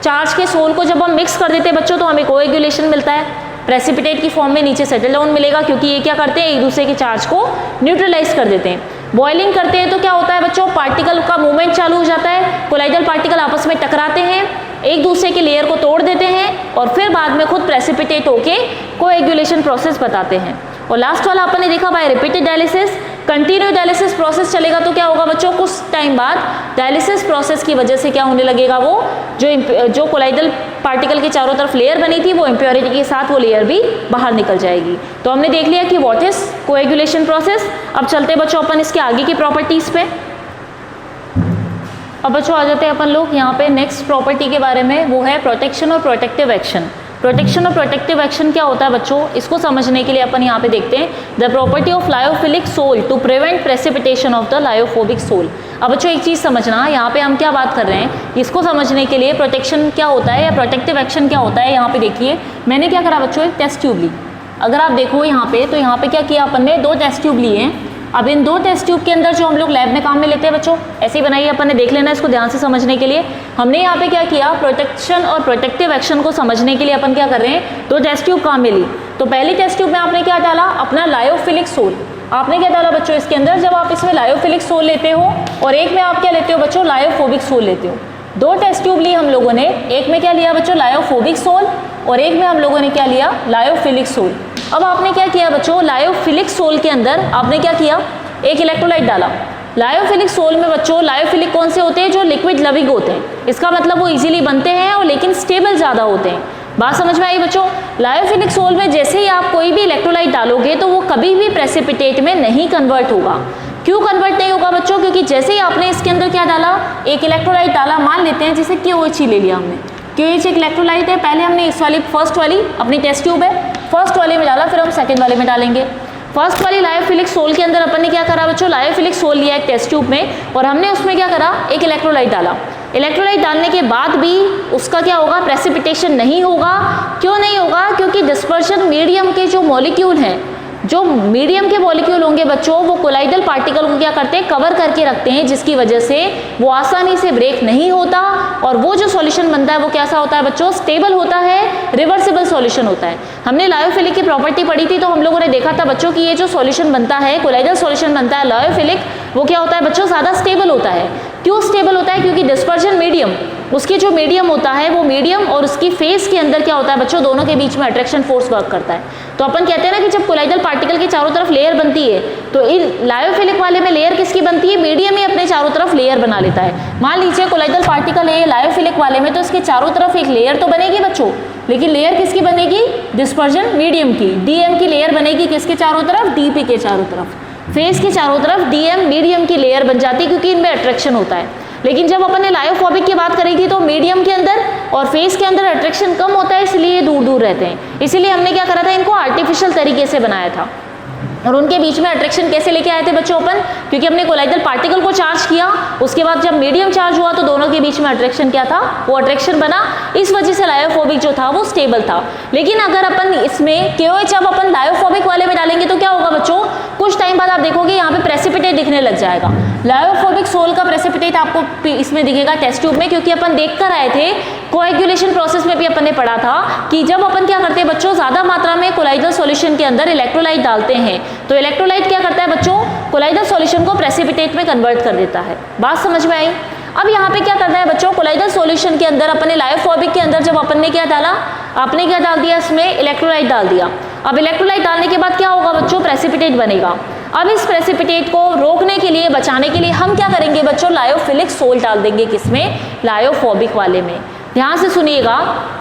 charge के सोल को जब हम मिक्स कर देते हैं बच्चों तो हमें कोएगुलेशन मिलता है। प्रेसिपिटेट की फॉर्म में नीचे सेटल डाउन मिलेगा, क्योंकि ये क्या करते हैं, एक दूसरे के चार्ज को न्यूट्रलाइज कर देते हैं। बॉइलिंग करते हैं तो क्या होता है बच्चों, पार्टिकल का मूवमेंट चालू हो जाता है, कोलाइडल पार्टिकल आपस में टकराते हैं, एक दूसरे के लेयर को तोड़ देते हैं और फिर बाद में खुद प्रेसिपिटेट होके कोएगुलेशन प्रोसेस बताते हैं। और लास्ट वाला अपन ने देखा by repeated dialysis. Continue dialysis process चलेगा तो क्या होगा बच्चों, कुछ टाइम बाद डायलिसिस प्रोसेस की वजह से क्या होने लगेगा, वो जो कोलाइडल पार्टिकल के चारों तरफ लेयर बनी थी वो इम्प्योरिटी के साथ वो लेयर भी बाहर निकल जाएगी। तो हमने देख लिया कि व्हाट इज कोएगुलेशन प्रोसेस। अब चलते बच्चों अपन इसके आगे की प्रॉपर्टीज पे। अब बच्चों आ जाते हैं अपन लोग यहाँ पे नेक्स्ट प्रॉपर्टी के बारे में, वो है प्रोटेक्शन और प्रोटेक्टिव एक्शन। प्रोटेक्शन और प्रोटेक्टिव एक्शन क्या होता है बच्चों, इसको समझने के लिए अपन यहाँ पे देखते हैं the property of lyophilic sol to prevent precipitation of the lyophobic sol. अब बच्चों एक चीज़ समझना, यहाँ पे हम क्या बात कर रहे हैं, इसको समझने के लिए प्रोटेक्शन क्या होता है या प्रोटेक्टिव एक्शन क्या होता है। यहाँ पे देखिए मैंने क्या करा बच्चों, एक टेस्ट ट्यूब ली। अगर आप देखो यहाँ पे, तो यहाँ पे क्या किया अपन ने, 2 टेस्ट ट्यूब लिए हैं। अब इन 2 टेस्ट ट्यूब के अंदर जो हम लोग लैब में काम में लेते हैं बच्चों, ऐसे ही बनाइए, अपन ने देख लेना इसको ध्यान से समझने के लिए। हमने यहाँ पे क्या किया, प्रोटेक्शन और प्रोटेक्टिव एक्शन को समझने के लिए अपन क्या कर रहे हैं, 2 टेस्ट ट्यूब काम में ली। तो पहली टेस्ट ट्यूब में आपने क्या डाला, अपना लायोफिलिक सोल। आपने क्या डाला बच्चों इसके अंदर, जब आप इसमें लायोफिलिक सोल लेते हो और एक में आप क्या लेते हो बच्चों, लायोफोबिक सोल लेते हो। 2 टेस्ट ट्यूब ली हम लोगों ने, एक में क्या लिया बच्चों, लायोफोबिक सोल, और एक में हम लोगों ने क्या लिया, लायोफिलिक सोल। अब आपने क्या किया बच्चों, लायोफिलिक सोल के अंदर आपने क्या किया, एक इलेक्ट्रोलाइट डाला। लायोफिलिक सोल में बच्चों लायोफिलिक कौन से होते हैं, जो लिक्विड लविंग होते हैं, इसका मतलब वो इजीली बनते हैं और लेकिन स्टेबल ज़्यादा होते हैं। बात समझ में आई बच्चों। लायोफिलिक सोल में जैसे ही आप कोई भी इलेक्ट्रोलाइट डालोगे तो वो कभी भी प्रेसिपिटेट में नहीं कन्वर्ट होगा। क्यों कन्वर्ट नहीं होगा बच्चों, क्योंकि जैसे ही आपने इसके अंदर क्या डाला, एक इलेक्ट्रोलाइट डाला, मान लेते हैं जैसे KOH ले लिया हमने, KOH एक इलेक्ट्रोलाइट है, पहले हमने इस वाली फर्स्ट वाली अपनी टेस्ट ट्यूब है, फर्स्ट वाले में डाला, फिर हम सेकेंड वाले में डालेंगे। फर्स्ट वाली लायोफिलिक सोल के अंदर अपन ने क्या करा बच्चों, लायोफिलिक सोल लिया एक टेस्ट ट्यूब में, और हमने उसमें क्या करा, एक इलेक्ट्रोलाइट डाला। इलेक्ट्रोलाइट डालने के बाद भी उसका क्या होगा, प्रेसिपिटेशन नहीं होगा। क्यों नहीं होगा, क्योंकि डिस्पर्शन मीडियम के जो मॉलिक्यूल हैं, जो मीडियम के मॉलिक्यूल होंगे बच्चों, वो कोलाइडल पार्टिकल को क्या करते हैं, कवर करके रखते हैं, जिसकी वजह से वो आसानी से ब्रेक नहीं होता, और वो जो सॉल्यूशन बनता है वो कैसा होता है बच्चों, स्टेबल होता है, रिवर्सिबल सॉल्यूशन होता है। हमने लायोफिलिक की प्रॉपर्टी पढ़ी थी, तो हम लोगों ने देखा था बच्चों कि ये जो सॉल्यूशन बनता है, कोलाइडल सॉल्यूशन बनता है लायोफिलिक, वो क्या होता है बच्चों, ज़्यादा स्टेबल होता है। क्यों स्टेबल होता है, क्योंकि डिस्पर्शन मीडियम, उसकी जो मीडियम होता है वो मीडियम और उसकी फेस के अंदर क्या होता है बच्चों, दोनों के बीच में अट्रैक्शन फोर्स वर्क करता है। तो अपन कहते हैं ना कि जब कोलाइडल पार्टिकल के चारों तरफ लेयर बनती है, तो इन लायोफिलिक वाले में लेयर किसकी बनती है, मीडियम ही अपने चारों तरफ लेयर बना लेता है। मान लीजिए कोलाइडल पार्टिकल है लायोफिलिक वाले में, तो इसके चारों तरफ एक लेयर तो बनेगी बच्चों, लेकिन लेयर किसकी बनेगी, डिस्पर्शन मीडियम की, DM की लेयर बनेगी किसके चारों तरफ, DP के चारों तरफ, फेस के चारों तरफ DM मीडियम की लेयर बन जाती है, क्योंकि इनमें अट्रैक्शन होता है। लेकिन जब अपन ने लायोफोबिक की बात करी थी, तो मीडियम के अंदर और फेस के अंदर अट्रैक्शन कम होता है, इसलिए दूर दूर रहते हैं। इसीलिए हमने क्या करा था, इनको आर्टिफिशियल तरीके से बनाया था। और उनके बीच में अट्रैक्शन कैसे लेके आए थे बच्चों अपन, क्योंकि हमने कोलाइडल पार्टिकल को चार्ज किया, उसके बाद जब मीडियम चार्ज हुआ तो दोनों के बीच में अट्रैक्शन क्या था, वो अट्रैक्शन बना, इस वजह से लायोफोबिक जो था वो स्टेबल था। लेकिन अगर अपन इसमें KOH अब अपन लायोफोबिक वाले में डालेंगे तो क्या होगा बच्चों, कुछ टाइम बाद आप देखोगे यहाँ पे प्रेसिपिटेट दिखने लग जाएगा। लायोफोबिक सोल का प्रेसिपिटेट आपको इसमें दिखेगा टेस्ट ट्यूब में, क्योंकि अपन देख कर आए थे कोएगुलेशन प्रोसेस में भी अपन ने पढ़ा था कि जब अपन क्या करते हैं बच्चों, ज्यादा मात्रा में कोलाइडल सॉल्यूशन के अंदर इलेक्ट्रोलाइट डालते हैं तो इलेक्ट्रोलाइट क्या करता है बच्चों, कोलाइडल सॉल्यूशन को प्रेसिपिटेट में कन्वर्ट कर देता है। बात समझ में आई। अब यहाँ पे क्या करना है बच्चों, कोलाइडल सॉल्यूशन के अंदर अपने लायोफोबिक के अंदर जब अपन ने क्या डाला, आपने क्या डाल दिया, इसमें इलेक्ट्रोलाइट डाल दिया। अब इलेक्ट्रोलाइट डालने के बाद क्या होगा बच्चों, प्रेसिपिटेट बनेगा। अब इस प्रेसिपिटेट को रोकने के लिए, बचाने के लिए हम क्या करेंगे बच्चों, लायोफिलिक सोल डाल देंगे, किसमें, लायोफोबिक वाले में। ध्यान से सुनिएगा,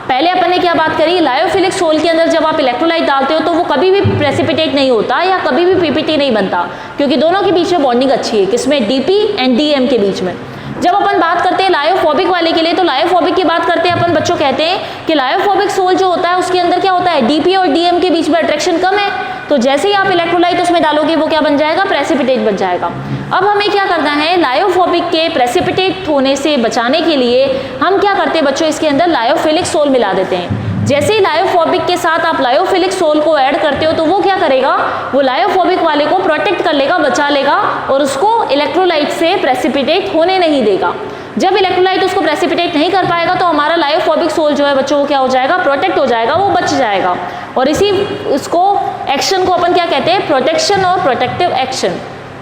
पहले अपन ने क्या बात करी, लायोफिलिक सोल के अंदर जब आप इलेक्ट्रोलाइट डालते हो तो वो कभी भी प्रेसिपिटेट नहीं होता या कभी भी PPT नहीं बनता, क्योंकि दोनों के बीच में बॉन्डिंग अच्छी है, किसमें, DP एंड DM के बीच में। जब अपन बात करते हैं लायोफोबिक वाले के लिए, तो लायोफोबिक की बात करते हैं अपन बच्चों, कहते हैं कि लायोफोबिक सोल जो होता है उसके अंदर क्या होता है, DP और DM के बीच में अट्रैक्शन कम है, तो जैसे ही आप इलेक्ट्रोलाइट उसमें डालोगे वो क्या बन जाएगा, प्रेसिपिटेट बन जाएगा। अब हमें क्या करना है, लायोफोबिक के प्रेसिपिटेट होने से बचाने के लिए हम क्या करते हैं बच्चों, इसके अंदर लायोफिलिक सोल मिला देते हैं। जैसे ही लायोफोबिक के साथ आप लायोफिलिक सोल को ऐड करते हो तो वो क्या करेगा, वो लायोफोबिक वाले को प्रोटेक्ट कर लेगा, बचा लेगा और उसको इलेक्ट्रोलाइट से प्रेसिपिटेट होने नहीं देगा। जब इलेक्ट्रोलाइट उसको प्रेसिपिटेट नहीं कर पाएगा तो हमारा लायोफोबिक सोल जो है बच्चों वो क्या हो जाएगा, प्रोटेक्ट हो जाएगा, वो बच जाएगा। और इसी उसको एक्शन को अपन क्या कहते हैं, प्रोटेक्शन और प्रोटेक्टिव एक्शन।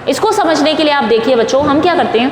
इसको समझने के लिए आप देखिए बच्चों, हम क्या करते हैं,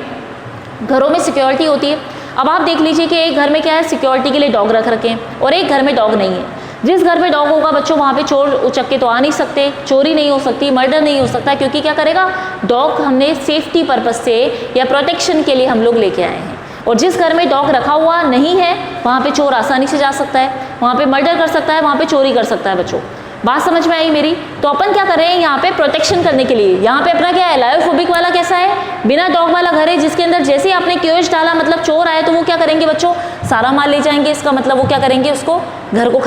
घरों में सिक्योरिटी होती है। अब आप देख लीजिए कि एक घर में क्या है, सिक्योरिटी के लिए डॉग रख रखे हैं और एक घर में डॉग नहीं है। जिस घर में डॉग होगा बच्चों वहाँ पे चोर उचक्के तो आ नहीं सकते, चोरी नहीं हो सकती, मर्डर नहीं हो सकता, क्योंकि क्या करेगा, डॉग हमने सेफ्टी पर्पज से या प्रोटेक्शन के लिए हम लोग लेके आए हैं। और जिस घर में डॉग रखा हुआ नहीं है वहाँ पे चोर आसानी से जा सकता है, वहाँ पे मर्डर कर सकता है, वहाँ पे चोरी कर सकता है बच्चों। बात समझ में आई मेरी। तो अपन क्या कर रहे हैं यहाँ पे प्रोटेक्शन करने के लिए, यहाँ पे अपना क्या है, लायोफोबिक वाला कैसा है, बिना डॉग वाला घर है, जिसके अंदर जैसे ही आपने KOH डाला मतलब चोर आए तो वो क्या करेंगे बच्चों, सारा माल ले जाएंगे। इसका मतलब वो क्या करेंगे, उसको घर को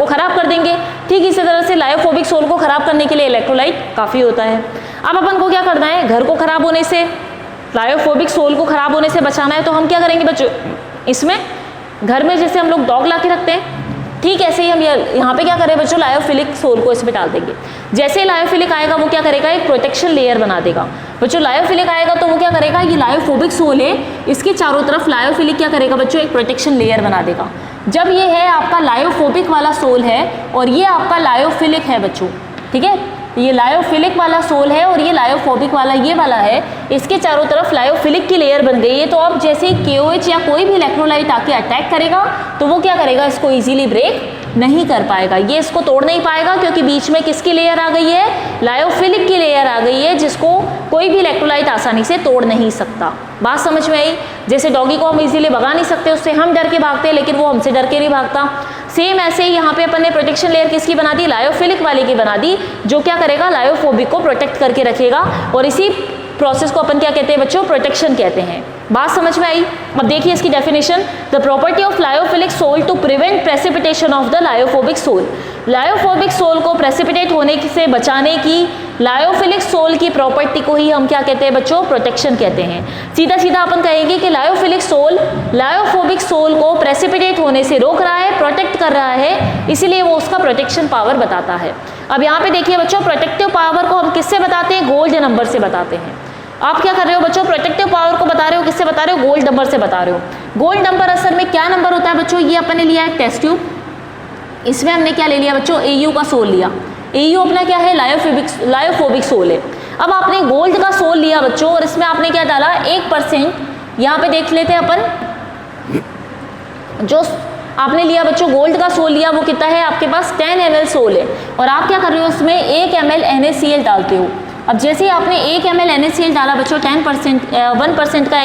खराब कर देंगे। ठीक इसी तरह से लायोफोबिक सोल को खराब करने के लिए इलेक्ट्रोलाइट काफ़ी होता है। अब अपन को क्या करना है, घर को खराब होने से, लायोफोबिक सोल को खराब होने से बचाना है, तो हम क्या करेंगे बच्चों, इसमें घर में जैसे हम लोग डॉग ला के रखते हैं, ठीक ऐसे ही हम यहाँ पे क्या करें बच्चों, लायोफिलिक सोल को इसमें डाल देंगे। जैसे ही लायोफिलिक आएगा वो क्या करेगा, एक प्रोटेक्शन लेयर बना देगा बच्चों। लायोफिलिक आएगा तो वो क्या करेगा, ये लायोफोबिक सोल है, इसके चारों तरफ लायोफिलिक क्या करेगा बच्चों, एक प्रोटेक्शन लेयर बना देगा। जब ये है आपका लायोफोबिक वाला सोल है और ये आपका लायोफिलिक है बच्चों, ठीक है, ये लायोफिलिक वाला सोल है और ये लायोफोबिक वाला ये वाला है, इसके चारों तरफ लायोफिलिक की लेयर बन गई है। तो अब जैसे ही KOH या कोई भी इलेक्ट्रोलाइट आके अटैक करेगा तो वो क्या करेगा, इसको इजीली ब्रेक नहीं कर पाएगा, ये इसको तोड़ नहीं पाएगा, क्योंकि बीच में किसकी लेयर आ गई है, लायोफिलिक की लेयर आ गई है, जिसको कोई भी इलेक्ट्रोलाइट आसानी से तोड़ नहीं सकता। बात समझ में आई। जैसे डॉगी को हम इजीली भगा नहीं सकते, उससे हम डर के भागते हैं, लेकिन वो हमसे डर के नहीं भागता। सेम ऐसे ही यहाँ पे अपन ने प्रोटेक्शन लेयर किसकी बना दी, लायोफिलिक वाले की बना दी, जो क्या करेगा, लायोफोबिक को प्रोटेक्ट करके रखेगा। और इसी प्रोसेस को अपन क्या कहते हैं बच्चों, प्रोटेक्शन कहते हैं। बात समझ में आई। अब देखिए इसकी definition, the property of lyophilic sol to prevent precipitation of the lyophobic sol. Lyophobic sol को प्रेसिपिटेट होने से बचाने की लायोफिलिक सोल की प्रॉपर्टी को ही हम क्या कहते हैं बच्चों, प्रोटेक्शन कहते हैं। सीधा सीधा अपन कहेंगे कि लायोफिलिक सोल लायोफोबिक सोल को प्रेसिपिटेट होने से रोक रहा है, प्रोटेक्ट कर रहा है, इसीलिए वो उसका प्रोटेक्शन पावर बताता है। अब यहाँ पे देखिए बच्चों, प्रोटेक्टिव पावर को हम किससे बताते हैं, गोल्ड नंबर से बताते हैं। आप क्या कर रहे हो बच्चों, प्रोटेक्टिव पावर को बता रहे हो, किससे बता रहे हो, गोल्ड नंबर से बता रहे हो। गोल्ड नंबर असल में क्या नंबर होता है बच्चों, ये अपन ने लिया है टेस्ट ट्यूब, इसमें हमने क्या ले लिया बच्चों, AU का सोल लिया। AU अपना क्या है, लायोफोबिक सोल है। अब आपने गोल्ड का सोल लिया बच्चों और इसमें आपने क्या डाला, 1%। यहाँ पे देख लेते हैं अपन, जो आपने लिया बच्चों गोल्ड का सोल लिया, वो कितना है आपके पास, 10 ml सोल है। और आप क्या कर रहे हो, उसमें 1 ml NaCl डालते हो। अब जैसे ही आपने 1 ml NaCl डाला बच्चों, 1% का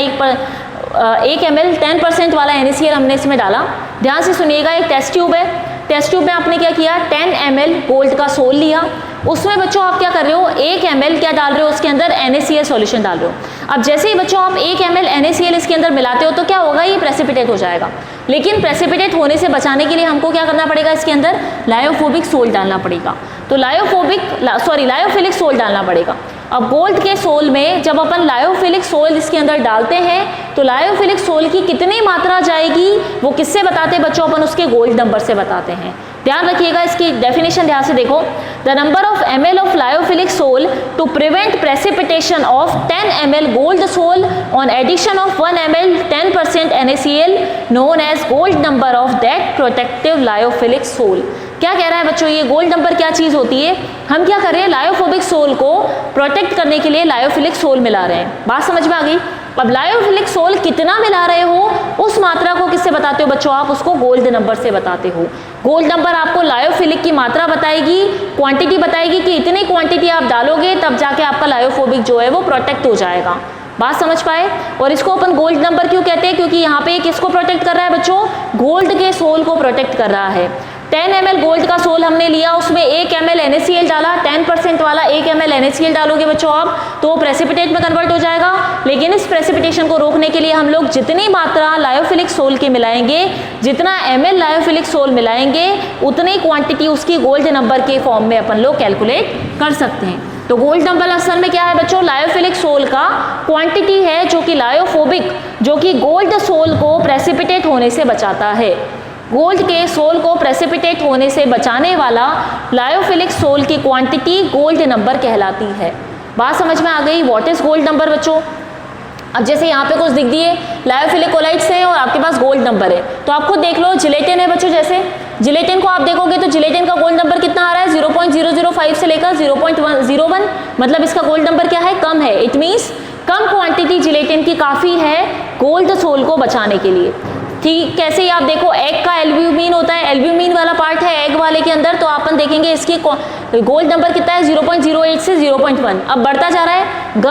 1 ml 10% वाला NaCl हमने इसमें डाला। ध्यान से सुनिएगा, एक टेस्ट ट्यूब है, टेस्ट ट्यूब में आपने क्या किया, 10 ml गोल्ड का सोल लिया। उसमें बच्चों आप क्या कर रहे हो, 1 ml क्या डाल रहे हो, उसके अंदर NaCl सॉल्यूशन डाल रहे हो। अब जैसे ही बच्चों आप 1 ml NaCl इसके अंदर मिलाते हो तो क्या होगा, ये प्रेसिपिटेट हो जाएगा। लेकिन प्रेसिपिटेट होने से बचाने के लिए हमको क्या करना पड़ेगा, इसके अंदर लायोफोबिक सोल डालना पड़ेगा। तो लायोफिलिक सोल डालना पड़ेगा। अब गोल्ड के सोल में जब अपन लायोफिलिक सोल इसके अंदर डालते हैं तो लायोफिलिक सोल की कितनी मात्रा जाएगी वो किससे बताते हैं बच्चों, अपन उसके गोल्ड नंबर से बताते हैं। ध्यान रखिएगा, इसकी डेफिनेशन ध्यान से देखो। The number of ml of lyophilic sol to prevent precipitation of 10 ml gold sol on addition of 1 ml 10% NaCl known as gold number of that protective lyophilic sol. क्या कह रहा है बच्चों, ये गोल्ड नंबर क्या चीज होती है? हम क्या कर रहे हैं, लायोफोबिक सोल को प्रोटेक्ट करने के लिए लायोफिलिक सोल मिला रहे हैं। बात समझ में आ गई? अब लायोफिलिक सोल कितना मिला रहे हो उस मात्रा को किससे बताते हो बच्चों, आप उसको गोल्ड नंबर से बताते हो। गोल्ड नंबर आपको लायोफिलिक की मात्रा बताएगी, क्वांटिटी बताएगी कि इतनी क्वांटिटी आप डालोगे तब जाके आपका लायोफोबिक जो है वो प्रोटेक्ट हो जाएगा। बात समझ पाए? और इसको अपन गोल्ड नंबर क्यों कहते हैं, क्योंकि यहाँ पे किसको प्रोटेक्ट कर रहा है बच्चों, गोल्ड के सोल को प्रोटेक्ट कर रहा है। 10 ml गोल्ड का सोल हमने लिया, उसमें 1 ml NaCl डाला, 10% वाला 1 ml NaCl डालोगे बच्चों आप तो प्रेसिपिटेट में कन्वर्ट हो जाएगा। लेकिन इस प्रेसिपिटेशन को रोकने के लिए हम लोग जितनी मात्रा लायोफिलिक सोल की मिलाएंगे, जितना ml लायोफिलिक सोल मिलाएंगे उतनी क्वांटिटी उसकी गोल्ड नंबर के फॉर्म में अपन लोग कैलकुलेट कर सकते हैं। तो गोल्ड नंबर असल में क्या है बच्चों, लायोफिलिक सोल का क्वांटिटी है जो कि लायोफोबिक, जो कि गोल्ड सोल को प्रेसिपिटेट होने से बचाता है। गोल्ड के सोल को प्रेसिपिटेट होने से बचाने वाला लायोफिलिक सोल की क्वांटिटी गोल्ड नंबर कहलाती है। बात समझ में आ गई? व्हाट इज गोल्ड नंबर बच्चों? अब जैसे यहाँ पे कुछ दिख दिए लायोफिलिक कोलाइड्स हैं और आपके पास गोल्ड नंबर है, तो आप खुद देख लो जिलेटिन है बच्चों, जैसे जिलेटिन को आप देखोगे तो जिलेटिन का गोल्ड नंबर कितना आ रहा है, 0.005 से लेकर 0.101, मतलब इसका गोल्ड नंबर क्या है, कम है। It means come quantity gelatin की काफ़ी है गोल्ड सोल को बचाने के लिए। ठीक, कैसे ही आप देखो एग का एल्ब्यूमिन होता है, एल्ब्यूमिन वाला पार्ट है एग वाले के अंदर, तो अपन देखेंगे इसकी गोल्ड नंबर कितना है, 0.08 से 0.1, अब बढ़ता जा रहा है।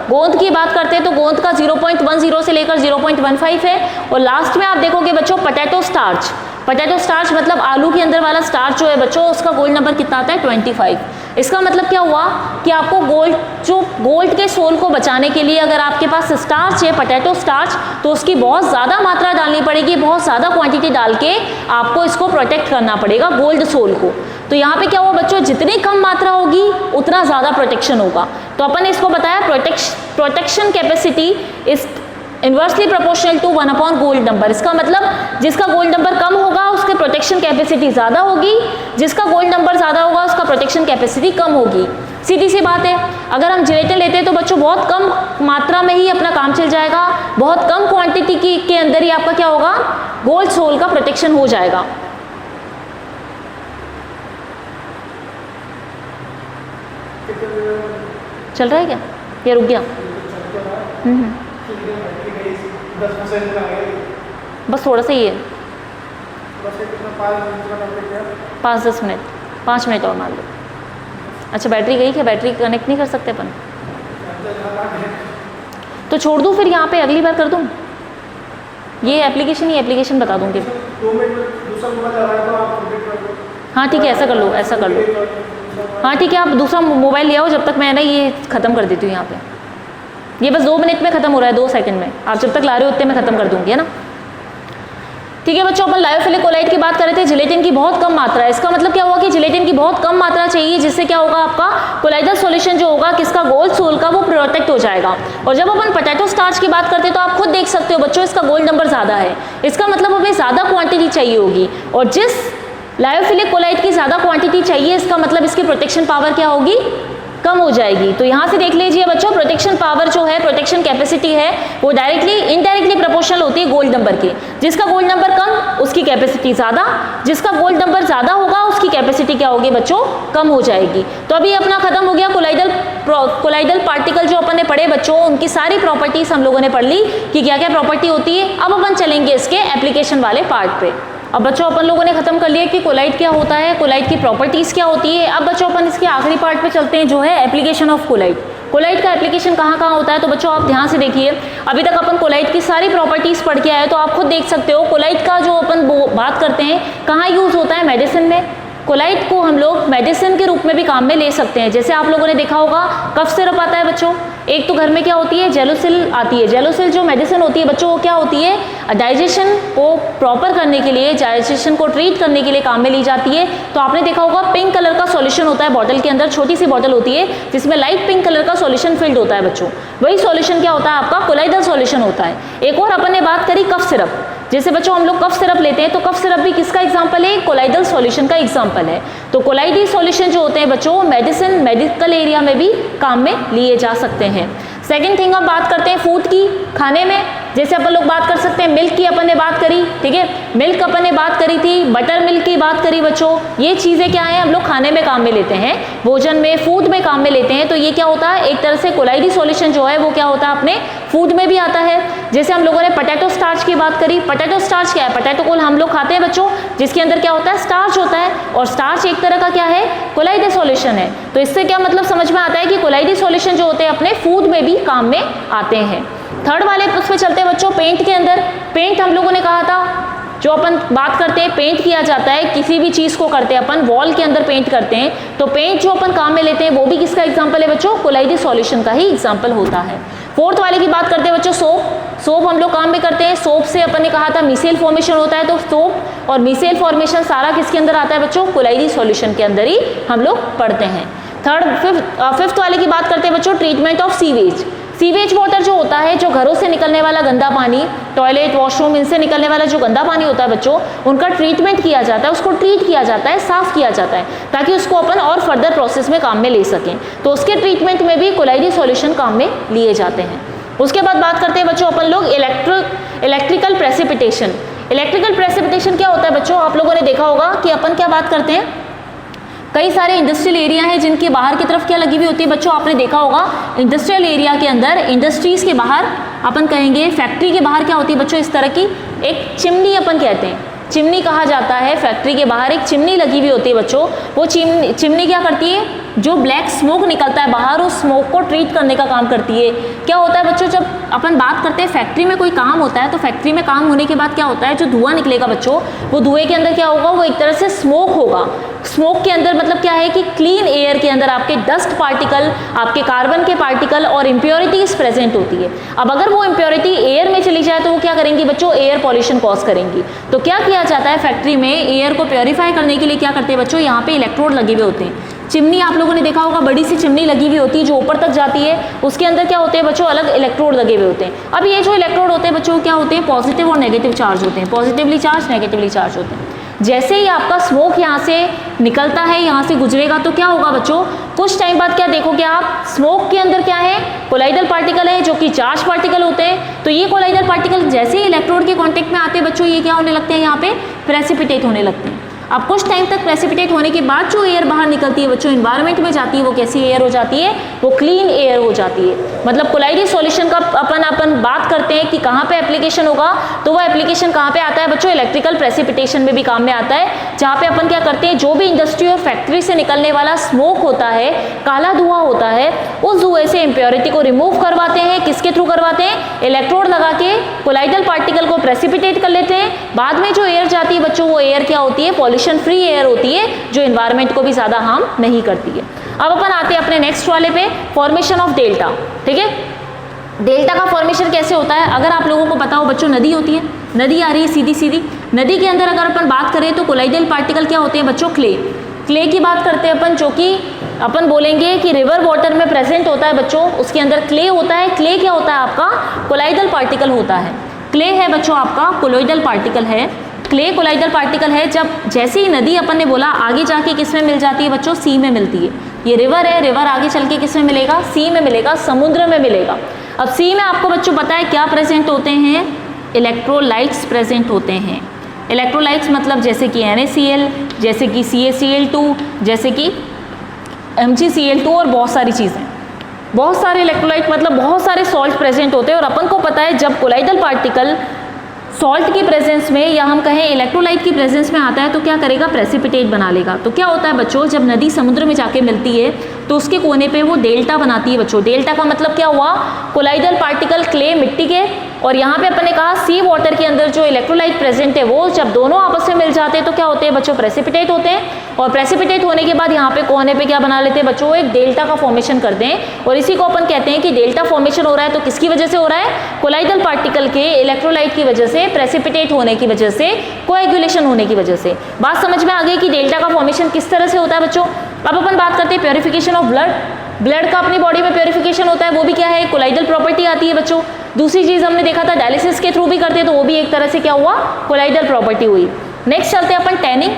गोंद की बात करते हैं तो गोंद का 0.10 से लेकर 0.15 है। और लास्ट में आप देखोगे बच्चों पोटैटो स्टार्च, पोटैटो स्टार्च मतलब आलू के अंदर वाला स्टार्च जो है बच्चों, उसका गोल्ड नंबर कितना आता है, 25। इसका मतलब क्या हुआ कि आपको गोल्ड के सोल को बचाने के लिए अगर आपके पास स्टार्च है, पोटैटो स्टार्च, तो उसकी बहुत ज़्यादा मात्रा डालनी पड़ेगी, बहुत ज़्यादा क्वांटिटी डाल के आपको इसको प्रोटेक्ट करना पड़ेगा गोल्ड सोल को। तो यहाँ पे क्या हुआ बच्चों, जितनी कम मात्रा होगी उतना ज़्यादा प्रोटेक्शन होगा। तो अपन ने इसको बताया protection capacity is inversely proportional to 1 upon gold number. इसका मतलब जिसका गोल्ड नंबर कम होगा उसके प्रोटेक्शन कैपेसिटी ज़्यादा होगी, जिसका गोल्ड नंबर ज़्यादा होगा उसका प्रोटेक्शन कैपेसिटी कम होगी। सीधी सी बात है। अगर हम जिलेटिन लेते हैं तो बच्चों बहुत कम मात्रा में ही अपना काम चल जाएगा, बहुत कम क्वांटिटी के अंदर ही आपका क्या होगा, गोल्ड सोल का प्रोटेक्शन हो जाएगा। चल रहा है क्या, ये रुक गया? बस थोड़ा सा ही है, 5-10 मिनट, 5 मिनट और मान लो। अच्छा बैटरी गई क्या, बैटरी कनेक्ट नहीं कर सकते अपन? तो छोड़ दूँ फिर, यहाँ पे अगली बार कर दूँ ये एप्लीकेशन बता दूँगी। हाँ ठीक है, ऐसा कर लो, ऐसा कर लो। हाँ ठीक है, आप दूसरा मोबाइल ले आओ, जब तक मैं ना ये ख़त्म कर देती हूँ। यहाँ पे ये बस 2 मिनट में ख़त्म हो रहा है, 2 सेकंड में। आप जब तक ला रहे हो उतने में ख़त्म कर दूँगी, है ना? ठीक है बच्चों, अपन लायोफिलिक कोलाइड की बात कर रहे थे। जिलेटिन की बहुत कम मात्रा है, इसका मतलब क्या हुआ कि जिलेटिन की बहुत कम मात्रा चाहिए, जिससे क्या होगा, आपका कोलाइडल सॉल्यूशन जो होगा किसका, गोल्ड सोल का, वो प्रोटेक्ट हो जाएगा। और जब अपन पोटैटो स्टार्च की बात करते हैं तो आप खुद देख सकते हो बच्चों, इसका गोल्ड नंबर ज़्यादा है, इसका मतलब हमें ज़्यादा क्वांटिटी चाहिए होगी। और जिस लायोफिलिक कोलाइड की ज़्यादा क्वांटिटी चाहिए, इसका मतलब इसकी प्रोटेक्शन पावर क्या होगी, कम हो जाएगी। तो यहाँ से देख लीजिए बच्चों, प्रोटेक्शन पावर जो है, प्रोटेक्शन कैपेसिटी है, वो डायरेक्टली इनडायरेक्टली प्रोपोर्शनल होती है गोल्ड नंबर के। जिसका गोल्ड नंबर कम उसकी कैपेसिटी ज़्यादा, जिसका गोल्ड नंबर ज़्यादा होगा उसकी कैपेसिटी क्या होगी बच्चों, कम हो जाएगी। तो अभी अपना खत्म हो गया कोलाइडल पार्टिकल जो अपन ने पढ़े बच्चों, उनकी सारी प्रॉपर्टीज हम लोगों ने पढ़ ली कि क्या क्या प्रॉपर्टी होती है। अब अपन चलेंगे इसके एप्लीकेशन वाले पार्ट पे। अब बच्चों अपन लोगों ने खत्म कर लिया कि कोलाइड क्या होता है, कोलाइड की प्रॉपर्टीज़ क्या होती है। अब बच्चों अपन इसके आखिरी पार्ट पे चलते हैं जो है एप्लीकेशन ऑफ कोलाइड। कोलाइड का एप्लीकेशन कहाँ कहाँ होता है, तो बच्चों आप ध्यान से देखिए। अभी तक अपन कोलाइड की सारी प्रॉपर्टीज़ पढ़ के आए, तो आप खुद देख सकते हो कोलाइड का जो अपन बात करते हैं कहाँ यूज़ होता है, मेडिसिन में। कोलाइड को हम लोग मेडिसिन के रूप में भी काम में ले सकते हैं। जैसे आप लोगों ने देखा होगा कफ सिरप आता है बच्चों, एक तो घर में क्या होती है, जेलोसिल आती है। जेलोसिल जो मेडिसिन होती है बच्चों, वो क्या होती है, डाइजेशन को प्रॉपर करने के लिए, डाइजेशन को ट्रीट करने के लिए काम में ली जाती है। तो आपने देखा होगा पिंक कलर का सॉल्यूशन होता है बॉटल के अंदर, छोटी सी बॉटल होती है जिसमें लाइट पिंक कलर का सॉल्यूशन फिल्ड होता है बच्चों। वही सॉल्यूशन क्या होता है आपका, कोलाइडल सॉल्यूशन होता है। एक और अपन ने बात करी कफ सिरप, जैसे बच्चों हम लोग कफ सिरप लेते हैं तो कफ सिरप भी किसका एग्जांपल है, कोलाइडल सॉल्यूशन का एग्जांपल है। तो कोलाइडल सॉल्यूशन जो होते हैं बच्चों मेडिसिन, मेडिकल एरिया में भी काम में लिए जा सकते हैं। सेकेंड थिंग हम बात करते हैं फूड की, खाने में जैसे अपन लोग बात कर सकते हैं मिल्क की, अपन ने बात करी, ठीक है, मिल्क अपन ने बात करी थी, बटर मिल्क की बात करी बच्चों। ये चीज़ें क्या है, हम लोग खाने में काम में लेते हैं, भोजन में, फूड में काम में लेते हैं। तो ये क्या होता है, एक तरह से कोलाइडल सॉल्यूशन जो है वो क्या होता है अपने फूड में भी आता है। जैसे हम लोगों ने पोटैटो स्टार्च की बात करी, पोटैटो स्टार्च क्या है, पोटैटो को हम लोग खाते हैं बच्चों, जिसके अंदर क्या होता है, स्टार्च होता है, और स्टार्च एक तरह का क्या है, कोलाइडल सॉल्यूशन है। तो इससे क्या मतलब समझ में आता है कि कोलाइडल सॉल्यूशन जो होते हैं अपने फूड में भी काम में आते हैं। थर्ड वाले उसमें चलते हैं बच्चों, पेंट के अंदर। पेंट हम लोगों ने कहा था जो अपन बात करते हैं पेंट किया जाता है, किसी भी चीज़ को करते हैं अपन, वॉल के अंदर पेंट करते हैं, तो पेंट जो अपन काम में लेते हैं वो भी किसका एग्जांपल है बच्चों, कोलाइडल सॉल्यूशन का ही एग्जांपल होता है। फोर्थ वाले की बात करते हैं बच्चों, सोप। सोप हम लोग काम में करते हैं, सोप से अपन ने कहा था मिसेल फॉर्मेशन होता है, तो सोप और मिसेल फॉर्मेशन सारा किसके अंदर आता है बच्चों, कोलाइडल सॉल्यूशन के अंदर ही हम लोग पढ़ते हैं। फिफ्थ वाले की बात करते हैं बच्चों, treatment of sewage. Sewage water जो होता है, जो घरों से निकलने वाला गंदा पानी, टॉयलेट, वॉशरूम, इनसे निकलने वाला जो गंदा पानी होता है बच्चों, उनका ट्रीटमेंट किया जाता है, उसको ट्रीट किया जाता है, साफ किया जाता है, ताकि उसको अपन और फर्दर प्रोसेस में काम में ले सकें। तो उसके ट्रीटमेंट में भी कोलाइडल सॉल्यूशन काम में लिए जाते हैं। उसके बाद बात करते हैं बच्चों अपन लोग इलेक्ट्रिकल प्रेसिपिटेशन। इलेक्ट्रिकल प्रेसिपिटेशन क्या होता है बच्चों, आप लोगों ने देखा होगा कि अपन क्या बात करते हैं, कई सारे इंडस्ट्रियल एरिया हैं जिनके बाहर की तरफ क्या लगी हुई होती है बच्चों, आपने देखा होगा इंडस्ट्रियल एरिया के अंदर, इंडस्ट्रीज के बाहर, अपन कहेंगे फैक्ट्री के बाहर क्या होती है बच्चों, इस तरह की एक चिमनी अपन कहते हैं, चिमनी कहा जाता है। फैक्ट्री के बाहर एक चिमनी लगी हुई होती है बच्चों, वो चिमनी क्या करती है, जो ब्लैक स्मोक निकलता है बाहर, उस स्मोक को ट्रीट करने का काम करती है। क्या होता है बच्चों, जब अपन बात करते हैं फैक्ट्री में कोई काम होता है, तो फैक्ट्री में काम होने के बाद क्या होता है, जो धुआं निकलेगा बच्चों, वो धुएं के अंदर क्या होगा, वो एक तरह से स्मोक होगा। स्मोक के अंदर मतलब क्या है कि क्लीन एयर के अंदर आपके डस्ट पार्टिकल, आपके कार्बन के पार्टिकल और इम्प्योरिटीज प्रेजेंट होती है। अब अगर वो इम्प्योरिटी एयर में चली जाए तो वो क्या करेंगी बच्चों, एयर पॉल्यूशन कॉज करेंगी। तो क्या किया जाता है फैक्ट्री में, एयर को प्योरीफाई करने के लिए क्या करते हैं बच्चों, यहाँ पे इलेक्ट्रोड लगे हुए होते हैं। चिमनी आप लोगों ने देखा होगा, बड़ी सी चिमनी लगी हुई होती है जो ऊपर तक जाती है, उसके अंदर क्या होते हैं बच्चों, अलग इलेक्ट्रोड लगे हुए होते हैं। अब ये जो इलेक्ट्रोड होते हैं बच्चों क्या होते हैं, पॉजिटिव और नेगेटिव चार्ज होते हैं, पॉजिटिवली चार्ज, नेगेटिवली चार्ज होते हैं। जैसे ही आपका स्मोक यहाँ से निकलता है, यहाँ से गुजरेगा, तो क्या होगा बच्चों, कुछ टाइम बाद क्या देखोगे आप, स्मोक के अंदर क्या है, कोलाइडल पार्टिकल है जो कि चार्ज पार्टिकल होते हैं। तो ये कोलाइडल पार्टिकल जैसे ही इलेक्ट्रोड के कांटेक्ट में आते हैं बच्चों, ये क्या होने लगते हैं, यहाँ पे प्रेसिपिटेट होने लगते हैं। अब कुछ टाइम तक प्रेसिपिटेट होने के बाद जो एयर बाहर निकलती है बच्चों, एनवायरनमेंट में जाती है, वो कैसी एयर हो जाती है, वो क्लीन एयर हो जाती है। मतलब कोलाइडल सॉल्यूशन का अपन बात करते हैं कि कहाँ पे एप्लीकेशन होगा, तो वो एप्लीकेशन कहाँ पे आता है बच्चों, इलेक्ट्रिकल प्रेसिपिटेशन में भी काम में आता है, जहाँ पे अपन क्या करते हैं, जो भी इंडस्ट्री और फैक्ट्री से निकलने वाला स्मोक होता है, काला धुआं होता है, उस धुएं से इम्प्योरिटी को रिमूव करवाते हैं। किसके थ्रू करवाते हैं, इलेक्ट्रोड लगा के कोलाइडल पार्टिकल को प्रेसिपिटेट कर लेते हैं। बाद में जो एयर जाती है बच्चों, वो एयर क्या होती है, पॉल्यूशन फ्री एयर होती है, जो एनवायरनमेंट को भी ज्यादा हार्म नहीं करती है। अब अपन आते हैं अपने नेक्स्ट वाले पे, फॉर्मेशन ऑफ डेल्टा। ठीक है, डेल्टा का फॉर्मेशन कैसे होता है, अगर आप लोगों को पता हो बच्चों, नदी होती है, नदी आ रही है सीधी सीधी, नदी के अंदर अगर अपन बात करें तो कोलाइडल पार्टिकल क्या होते हैं बच्चों, क्ले की बात करते हैं अपन, जो कि अपन बोलेंगे कि रिवर वाटर में प्रेजेंट होता है बच्चों, उसके अंदर क्ले होता है। क्ले क्या होता है आपका, कोलाइडल पार्टिकल होता है। क्ले है बच्चों आपका कोलोइडल पार्टिकल है, क्ले कोलाइडल पार्टिकल है। जब जैसे ही नदी अपन ने बोला, आगे जाके किस में मिल जाती है बच्चों, सी में मिलती है। ये रिवर है, रिवर आगे चल के किस में मिलेगा, सी में मिलेगा, समुद्र में मिलेगा। अब सी में आपको बच्चों पता है क्या प्रेजेंट होते हैं, इलेक्ट्रोलाइट्स प्रेजेंट होते हैं। इलेक्ट्रोलाइट्स मतलब जैसे कि NaCl, जैसे कि CaCl2, जैसे कि MgCl2 और बहुत सारी चीज़ें, बहुत सारे इलेक्ट्रोलाइट मतलब बहुत सारे सॉल्ट प्रेजेंट होते हैं। और अपन को पता है जब कोलाइडल पार्टिकल सॉल्ट की प्रेजेंस में, या हम कहें इलेक्ट्रोलाइट की प्रेजेंस में आता है, तो क्या करेगा, प्रेसिपिटेट बना लेगा। तो क्या होता है बच्चों, जब नदी समुद्र में जाके मिलती है तो उसके कोने पे वो डेल्टा बनाती है बच्चों। डेल्टा का मतलब क्या हुआ, कोलाइडल पार्टिकल क्ले मिट्टी के, और यहाँ पे अपन ने कहा सी वाटर के अंदर जो इलेक्ट्रोलाइट प्रेजेंट है वो जब दोनों आपस में मिल जाते हैं तो क्या होते हैं बच्चों, प्रेसिपिटेट होते हैं। और प्रेसिपिटेट होने के बाद यहाँ पे कोने पे क्या बना लेते हैं बच्चों, एक डेल्टा का फॉर्मेशन करते हैं। और इसी को अपन कहते हैं कि डेल्टा फॉर्मेशन हो रहा है तो किसकी वजह से हो रहा है, कोलाइडल पार्टिकल के इलेक्ट्रोलाइट की वजह से, प्रेसिपिटेट होने की वजह से, कोएगुलेशन होने की वजह से। बात समझ में आ गई कि डेल्टा का फॉर्मेशन किस तरह से होता है बच्चों। अब अपन बात करते हैं प्योरिफिकेशन ऑफ ब्लड। ब्लड का अपनी बॉडी में प्योरिफिकेशन होता है, वो भी क्या है, कोलाइडल प्रॉपर्टी आती है बच्चों। दूसरी चीज हमने देखा था डायलिसिस के थ्रू भी करते हैं, तो वो भी एक तरह से क्या हुआ, कोलाइडल प्रॉपर्टी हुई। नेक्स्ट चलते हैं अपन टैनिंग।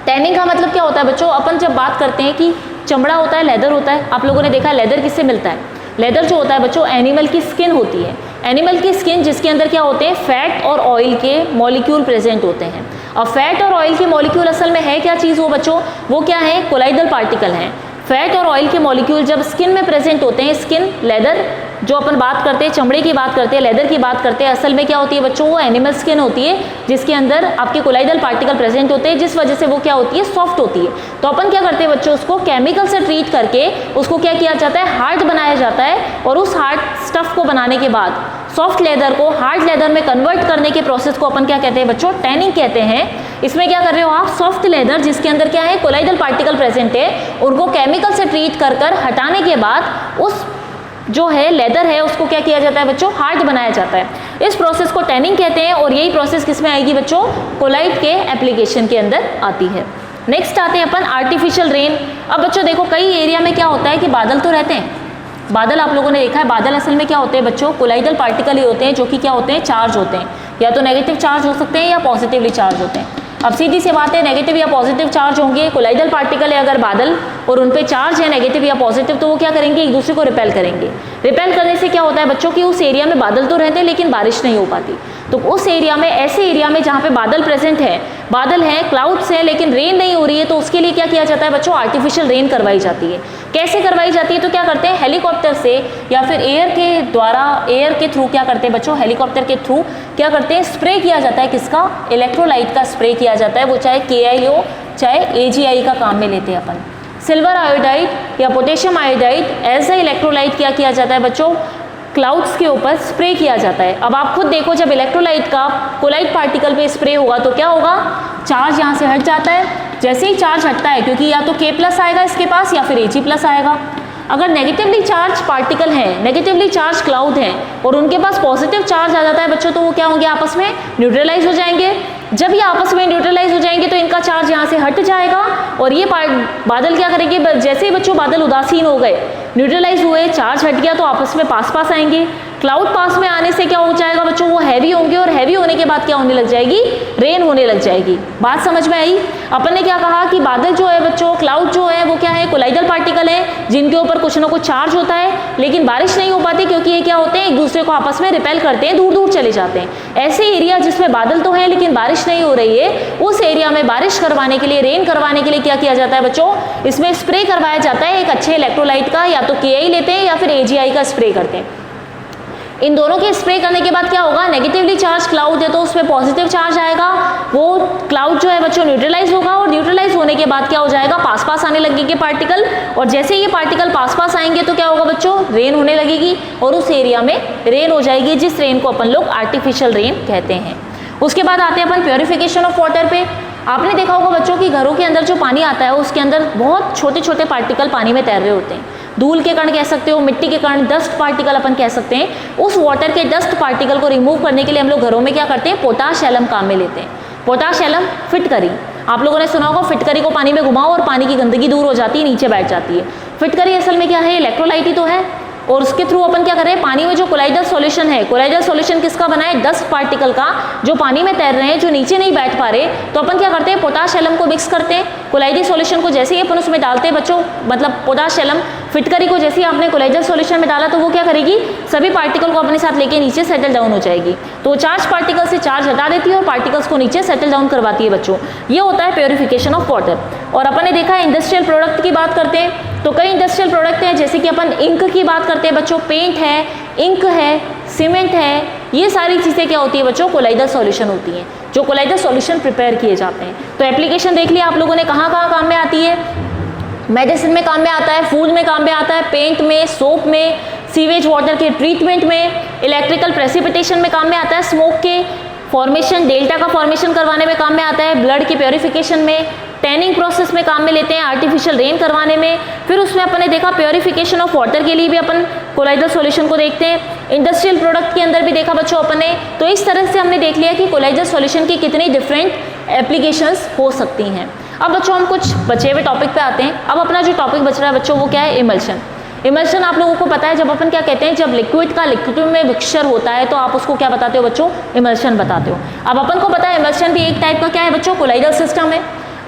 टैनिंग का मतलब क्या होता है बच्चों, अपन जब बात करते हैं कि चमड़ा होता है, लेदर होता है, आप लोगों ने देखा है लेदर किससे मिलता है। लेदर जो होता है बच्चों एनिमल की स्किन होती है। एनिमल की स्किन जिसके अंदर क्या होते हैं, फैट और ऑयल के मॉलिक्यूल प्रेजेंट होते हैं। अब फैट और ऑयल के मॉलिक्यूल असल में है क्या चीज़ वो बच्चों, वो क्या है, कोलाइडल पार्टिकल हैं। फैट और ऑयल के मॉलिक्यूल जब स्किन में प्रेजेंट होते हैं, स्किन लेदर जो अपन बात करते हैं, चमड़े की बात करते हैं, लेदर की बात करते हैं, असल में क्या होती है बच्चों, वो एनिमल स्किन होती है जिसके अंदर आपके कोलाइडल पार्टिकल प्रेजेंट होते हैं, जिस वजह से वो क्या होती है, सॉफ्ट होती है। तो अपन क्या करते हैं बच्चों, उसको केमिकल से ट्रीट करके उसको क्या किया जाता है, हार्ड बनाया जाता है। और उस हार्ड स्टफ को बनाने के बाद सॉफ्ट लेदर को हार्ड लेदर में कन्वर्ट करने के प्रोसेस को अपन क्या कहते हैं बच्चों, टैनिंग कहते हैं। इसमें क्या कर रहे हो आप, सॉफ्ट लेदर जिसके अंदर क्या है, कोलाइडल पार्टिकल प्रेजेंट है, उनको केमिकल से ट्रीट कर कर हटाने के बाद उस जो है लेदर है उसको क्या किया जाता है बच्चों, हार्ड बनाया जाता है। इस प्रोसेस को टैनिंग कहते हैं। और यही प्रोसेस किस में आएगी बच्चों, कोलाइड के एप्लीकेशन के अंदर आती है। नेक्स्ट आते हैं अपन आर्टिफिशियल रेन। अब बच्चों देखो कई एरिया में क्या होता है कि बादल तो रहते हैं, बादल आप लोगों ने देखा है, बादल असल में क्या होते हैं बच्चों, कोलाइडल पार्टिकल ही होते हैं जो कि क्या होते हैं, चार्ज होते हैं। या तो नेगेटिव चार्ज हो सकते हैं या पॉजिटिवली चार्ज होते हैं। अब सीधी सी बात है, नेगेटिव या पॉजिटिव चार्ज होंगे, कोलाइडल पार्टिकल है अगर बादल और उन पे चार्ज है नेगेटिव या पॉजिटिव, तो वो क्या करेंगे, एक दूसरे को रिपेल करेंगे। रिपेल करने से क्या होता है बच्चों कि उस एरिया में बादल तो रहते हैं लेकिन बारिश नहीं हो पाती। तो उस एरिया में, ऐसे एरिया में जहाँ पे बादल प्रेजेंट है, बादल है, क्लाउड्स है, लेकिन रेन नहीं हो रही है, तो उसके लिए क्या किया जाता है बच्चों, आर्टिफिशियल रेन करवाई जाती है। कैसे करवाई जाती है, तो क्या करते हैं, हेलीकॉप्टर से या फिर एयर के द्वारा, एयर के थ्रू क्या करते हैं बच्चों, हेलीकॉप्टर के थ्रू क्या करते हैं, स्प्रे किया जाता है। किसका, इलेक्ट्रोलाइट का स्प्रे किया जाता है। वो चाहे KI हो चाहे AgI का काम में लेते हैं अपन। सिल्वर आयोडाइड या potassium iodide as a electrolyte क्या किया जाता है बच्चों, क्लाउड्स के ऊपर स्प्रे किया जाता है। अब आप खुद देखो, जब इलेक्ट्रोलाइट का कोलाइड पार्टिकल पे स्प्रे होगा तो क्या होगा, चार्ज यहाँ से हट जाता है। जैसे ही चार्ज हटता है, क्योंकि या तो K+ आएगा इसके पास या फिर Ag+ आएगा। अगर नेगेटिवली चार्ज पार्टिकल है, नेगेटिवली चार्ज क्लाउड है और उनके पास पॉजिटिव चार्ज आ जाता है बच्चों, तो वो क्या होंगे, आपस में न्यूट्रलाइज हो जाएंगे। जब ये आपस में न्यूट्रलाइज हो जाएंगे तो इनका चार्ज यहाँ से हट जाएगा और ये बादल क्या करेंगे, जैसे ही बच्चों बादल उदासीन हो गए, न्यूट्रलाइज हुए, चार्ज हट गया, तो आपस में पास पास आएंगे। क्लाउड पास में आने से क्या हो जाएगा बच्चों, वो हैवी होंगे और हैवी होने के बाद क्या होने लग जाएगी, रेन होने लग जाएगी। बात समझ में आई। अपन ने क्या कहा कि बादल जो है बच्चों, क्लाउड जो है वो क्या है, कोलाइडल पार्टिकल है जिनके ऊपर कुछ ना कुछ चार्ज होता है, लेकिन बारिश नहीं हो पाती क्योंकि ये क्या होते हैं, एक दूसरे को आपस में रिपेल करते हैं, दूर दूर चले जाते हैं। ऐसे एरिया जिसमें बादल तो है लेकिन बारिश नहीं हो रही है, उस एरिया में बारिश करवाने के लिए, रेन करवाने के लिए क्या किया जाता है बच्चों, इसमें स्प्रे करवाया जाता है एक अच्छे इलेक्ट्रोलाइट का, या तो KI लेते हैं या फिर AgI का स्प्रे करते हैं। इन दोनों के स्प्रे करने के बाद क्या होगा, नेगेटिवली चार्ज क्लाउड है तो उसमें पॉजिटिव चार्ज आएगा, वो क्लाउड जो है बच्चों न्यूट्रलाइज होगा और न्यूट्रलाइज होने के बाद क्या हो जाएगा, पास पास आने लगेंगे पार्टिकल। और जैसे ये पार्टिकल पास पास आएंगे तो क्या होगा बच्चों, रेन होने लगेगी और उस एरिया में रेन हो जाएगी, जिस रेन को अपन लोग आर्टिफिशियल रेन कहते हैं। उसके बाद आते हैं अपन प्योरिफिकेशन ऑफ वाटर पे। आपने देखा होगा बच्चों कि घरों के अंदर जो पानी आता है उसके अंदर बहुत छोटे छोटे पार्टिकल पानी में तैर रहे होते हैं। धूल के कण कह सकते हो, मिट्टी के कण, डस्ट पार्टिकल अपन कह सकते हैं। उस वाटर के डस्ट पार्टिकल को रिमूव करने के लिए हम लोग घरों में क्या करते हैं, पोटाश एलम काम में लेते हैं। पोटाश एलम फिटकरी, आप लोगों ने सुना होगा, फिटकरी को पानी में घुमाओ और पानी की गंदगी दूर हो जाती है, नीचे बैठ जाती है। फिटकरी असल में क्या है, इलेक्ट्रोलाइट ही तो है। और उसके थ्रू अपन क्या कर रहे हैं, पानी में जो कोलाइडल सॉल्यूशन है, कोलाइडल सॉल्यूशन किसका बना है, डस्ट पार्टिकल का, जो पानी में तैर रहे हैं, जो नीचे नहीं बैठ पा रहे, तो अपन क्या करते हैं, पोटाश एलम को मिक्स करते हैं। कोलाइडल सॉल्यूशन को जैसे ही अपन उसमें डालते हैं बच्चों, मतलब पोटाश एलम फिटकरी को जैसे ही आपने कोलाइडल सॉल्यूशन में डाला तो वो क्या करेगी, सभी पार्टिकल को अपने साथ लेके नीचे सेटल डाउन हो जाएगी। तो चार्ज पार्टिकल से चार्ज हटा देती है और पार्टिकल्स को नीचे सेटल डाउन करवाती है बच्चों। ये होता है प्योरिफिकेशन ऑफ वाटर। और अपन ने देखा है इंडस्ट्रियल प्रोडक्ट की बात करते हैं तो कई इंडस्ट्रियल प्रोडक्ट हैं, जैसे कि अपन इंक की बात करते हैं बच्चों, पेंट है, इंक है, सीमेंट है, ये सारी चीज़ें क्या होती है बच्चों, कोलाइडल सॉल्यूशन होती हैं, जो कोलाइडल सॉल्यूशन प्रिपेयर किए जाते हैं। तो एप्लीकेशन देख लिया आप लोगों ने, कहाँ कहाँ काम में आती है। मेडिसिन में काम में आता है, फूड में काम में आता है, पेंट में, सोप में, सीवेज वाटर के ट्रीटमेंट में, इलेक्ट्रिकल प्रेसिपिटेशन में काम में आता है, स्मोक के फॉर्मेशन, डेल्टा का फॉर्मेशन करवाने में काम में आता है, ब्लड की प्योरिफिकेशन में, टैनिंग प्रोसेस में काम में लेते हैं, आर्टिफिशियल रेन करवाने में। फिर उसमें अपन ने देखा प्योरिफिकेशन ऑफ वाटर के लिए भी अपन कोलाइडल सॉल्यूशन को देखते हैं। इंडस्ट्रियल प्रोडक्ट के अंदर भी देखा बच्चों अपन ने। तो इस तरह से हमने देख लिया कि कोलाइडल सॉल्यूशन की कितनी डिफरेंट एप्लीकेशंस हो सकती हैं। अब बच्चों हम कुछ बचे हुए टॉपिक पे आते हैं। अब अपना जो टॉपिक बच रहा है बच्चों वो क्या है, इमल्शन। इमल्शन आप लोगों को पता है, जब अपन क्या कहते हैं, जब लिक्विड का लिक्विड में मिक्सचर होता है तो आप उसको क्या बताते हो बच्चों, इमल्शन बताते हो। अब अपन को पता है इमल्शन भी एक टाइप का क्या है बच्चों, कोलाइडल सिस्टम है।